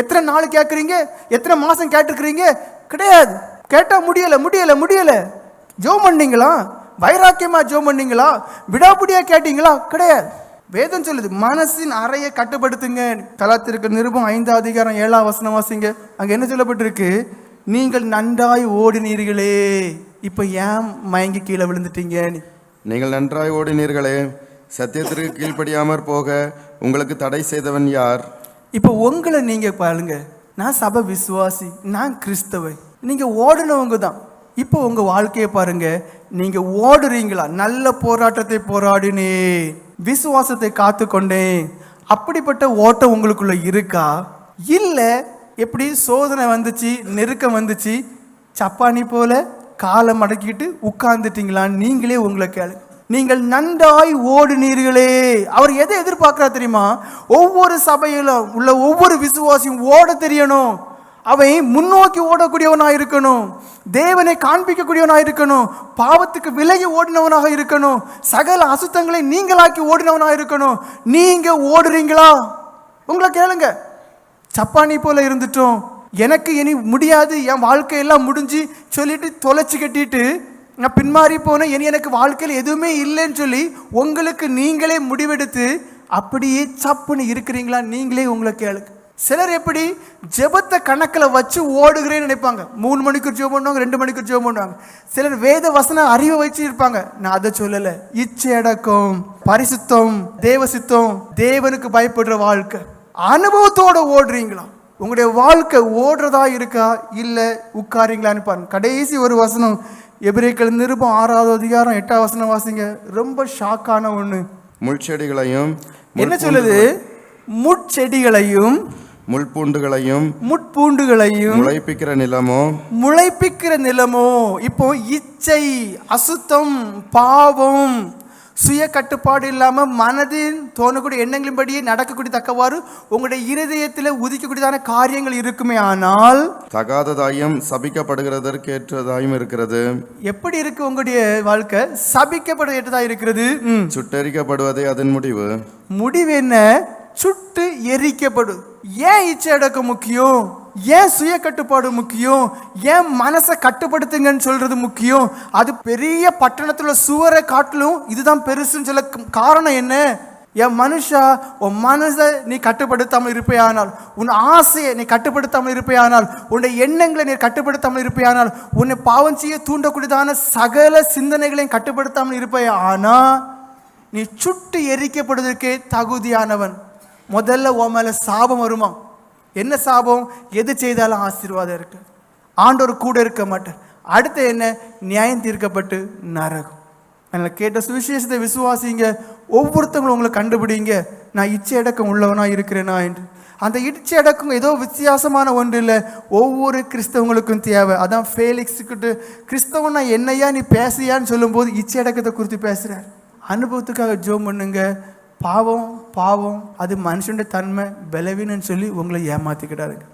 எத்தனை நாள் கேட்குறீங்க? எத்தனை மாசம் கேட்டுருக்கிறீங்க? கிடையாது. கேட்டா முடியல. ஜெபம் பண்ணீங்களா? வைராக்கியமா ஜெபம் பண்ணீங்களா? விடாப்பிடியா கேட்டீங்களா? கிடையாது. வேதம் சொல்லுது மனசின் அறையை கட்டுப்படுத்துங்க. கலாத்திற்கு நிருபம் 5ஆம் அதிகாரம் 7ஆம் வசனம் வாசிங்க. அங்க என்ன சொல்லப்பட்டிருக்கு? நீங்கள் நன்றாய் ஓடினீர்களே, இப்ப ஏன் மயங்கி கீழே விழுந்துட்டீங்க? நீங்கள் நன்றாய் ஓடினீர்களே, சத்தியத்திற்கு கீழ்ப்படியாமற் போக உங்களுக்கு தடை செய்தவன் யார்? இப்போ உங்களை நீங்க பாருங்க, நான் சபை விசுவாசி, நான் கிறிஸ்தவை, நீங்க ஓடுனவங்க தான். இப்போ உங்க வாழ்க்கையை பாருங்க, நீங்க ஓடுறீங்களா? நல்ல போராட்டத்தை போராடினேன், விசுவாசத்தை காத்து கொண்டேன், அப்படிப்பட்ட ஓட்டம் உங்களுக்குள்ள இருக்கா? இல்ல எப்படி சோதனை வந்துச்சு, நெருக்கம் வந்துச்சு, சப்பானி போல காலை மடக்கிட்டு உட்கார்ந்துட்டீங்களான்னு நீங்களே உங்களை கேளு. நீங்கள் நன்றாய் ஓடுனீர்களே. அவர் எதை எதிர்பார்க்கிறா தெரியுமா? ஒவ்வொரு சபையிலும் உள்ள ஒவ்வொரு விசுவாசியும் ஓட தெரியணும். அவன் முன்னோக்கி ஓடக்கூடியவனாக இருக்கணும், தேவனை காண்பிக்கக்கூடியவனாக இருக்கணும், பாவத்துக்கு விலகி ஓடினவனாக இருக்கணும், சகல அசுத்தங்களை நீங்களாக்கி ஓடினவனாக இருக்கணும். நீங்க ஓடுறீங்களா? உங்களை கேளுங்க. சப்பானி போல இருந்துட்டோம், எனக்கு இனி முடியாது, என் வாழ்க்கையெல்லாம் முடிஞ்சு சொல்லிட்டு தொலைச்சி கட்டிட்டு நான் பின்மாறி போனேன், இனி எனக்கு வாழ்க்கையில் எதுவுமே இல்லைன்னு சொல்லி உங்களுக்கு நீங்களே முடிவெடுத்து அப்படியே சப்புன்னு இருக்கிறீங்களா? நீங்களே உங்களை கேளுங்க. சிலர் எப்படி ஜெபத்தை கணக்கில் வச்சு ஓடுகிறேன்னு நினைப்பாங்க. 3 மணிக்கு ஜெபம் பண்ணுவாங்க, 2 மணிக்கு ஜெபம் பண்ணுவாங்க. சிலர் வேத வசன அறிவை வச்சு இருப்பாங்க. நான் அதை சொல்லலை. இச்சை அடக்கம், பரிசுத்தம், தேவ சித்தம், தேவனுக்கு பயப்படுற வாழ்க்கை, அனுபவத்தோட ஓடுறீங்களா? உங்களுடைய வாழ்க்கை ஓடுறதா இருக்கா, இல்லை உட்காரீங்களான்னு பாருங்க. கடைசி ஒரு வசனம், எபிரேயர்கள் நிருபம் 6ஆம் அதிகாரம் 8ஆம் வசனம் வாசிங்க. ரொம்ப ஷாக்கான ஒண்ணு. முள்செடிகளையும் என்ன சொல்லுது? முட்செடிகளையும் முள்பூண்டுகளையும் முளைப்பிக்கிற நிலமோ. இப்போ இச்சை, அசுத்தம், பாவம், சுய கட்டுப்பாடு இல்லாம மனதின் தோணக்கூடிய எண்ணங்களின்படியே நடக்கக்கூடிய தக்கவாறு உங்களுடைய இருதயத்தில் உதிக்கக்கூடியதான காரியங்கள் இருக்குமே, ஆனால் தகாததாயும் சபிக்கப்படுகிறதற்கு ஏற்றதாயும் இருக்கிறது. எப்படி இருக்கு உங்களுடைய வாழ்க்கை? சபிக்கப்பட ஏற்றதா இருக்கிறது. சுட்டெரிக்கப்படுவதே அதன் முடிவு. முடிவு என்ன? சுட்டு எரிக்கப்படும். ஏன் இச்சை அடக்கம் முக்கியம்? ஏன் சுய கட்டுப்பாடு முக்கியம்? ஏன் மனசை கட்டுப்படுத்துங்கன்னு சொல்றது முக்கியம்? அது பெரிய பட்டணத்துல சுவரை காட்டிலும் இதுதான் பெருசுன்னு சொல்ல காரணம் என்ன? என் மனுஷா, உன் மனசை நீ கட்டுப்படுத்தாமல் இருப்பேயானால், உன் ஆசையை நீ கட்டுப்படுத்தாமல் இருப்பேயானால், உன்னுடைய எண்ணங்களை நீ கட்டுப்படுத்தாமல் இருப்பேயானால், உன்னை பாவம் செய்ய தூண்டக்கூடியதான சகல சிந்தனைகளையும் கட்டுப்படுத்தாமல் இருப்பேயானா நீ சுட்டு எரிக்கப்படுவதற்கே தகுதியானவன். முதல்ல உன் மேல சாபம் வருமா? என்ன சாபம்? எது செய்தாலும் ஆசீர்வாதம் இருக்கு, ஆண்டவர் கூட இருக்க மாட்டார். அடுத்து என்ன? நியாயம் தீர்க்கப்பட்டு நரகம். அதனால் கேட்ட சுவிசேஷத்தை விசுவாசிங்க. ஒவ்வொருத்தவங்களும் உங்களை கண்டுபிடிங்க, நான் இச்சை அடக்கம் உள்ளவனா இருக்கிறேனா என்று. அந்த இச்சை அடக்கம் ஏதோ வித்தியாசமான ஒன்று இல்லை, ஒவ்வொரு கிறிஸ்தவங்களுக்கும் தேவை. அதான் ஃபேலிக்ஸுக்கிட்டு கிறிஸ்தவனா என்னையா நீ பேசுறியான்னு சொல்லும்போது இச்சை அடக்கத்தை குறித்து பேசுகிறார். அனுபவத்துக்காக ஜெபம் பண்ணுங்க. பாவம் அது மனுஷனுடைய தன்மை, பலவீனன்னு சொல்லி உங்களை ஏமாத்திக்கிட்டாருங்க.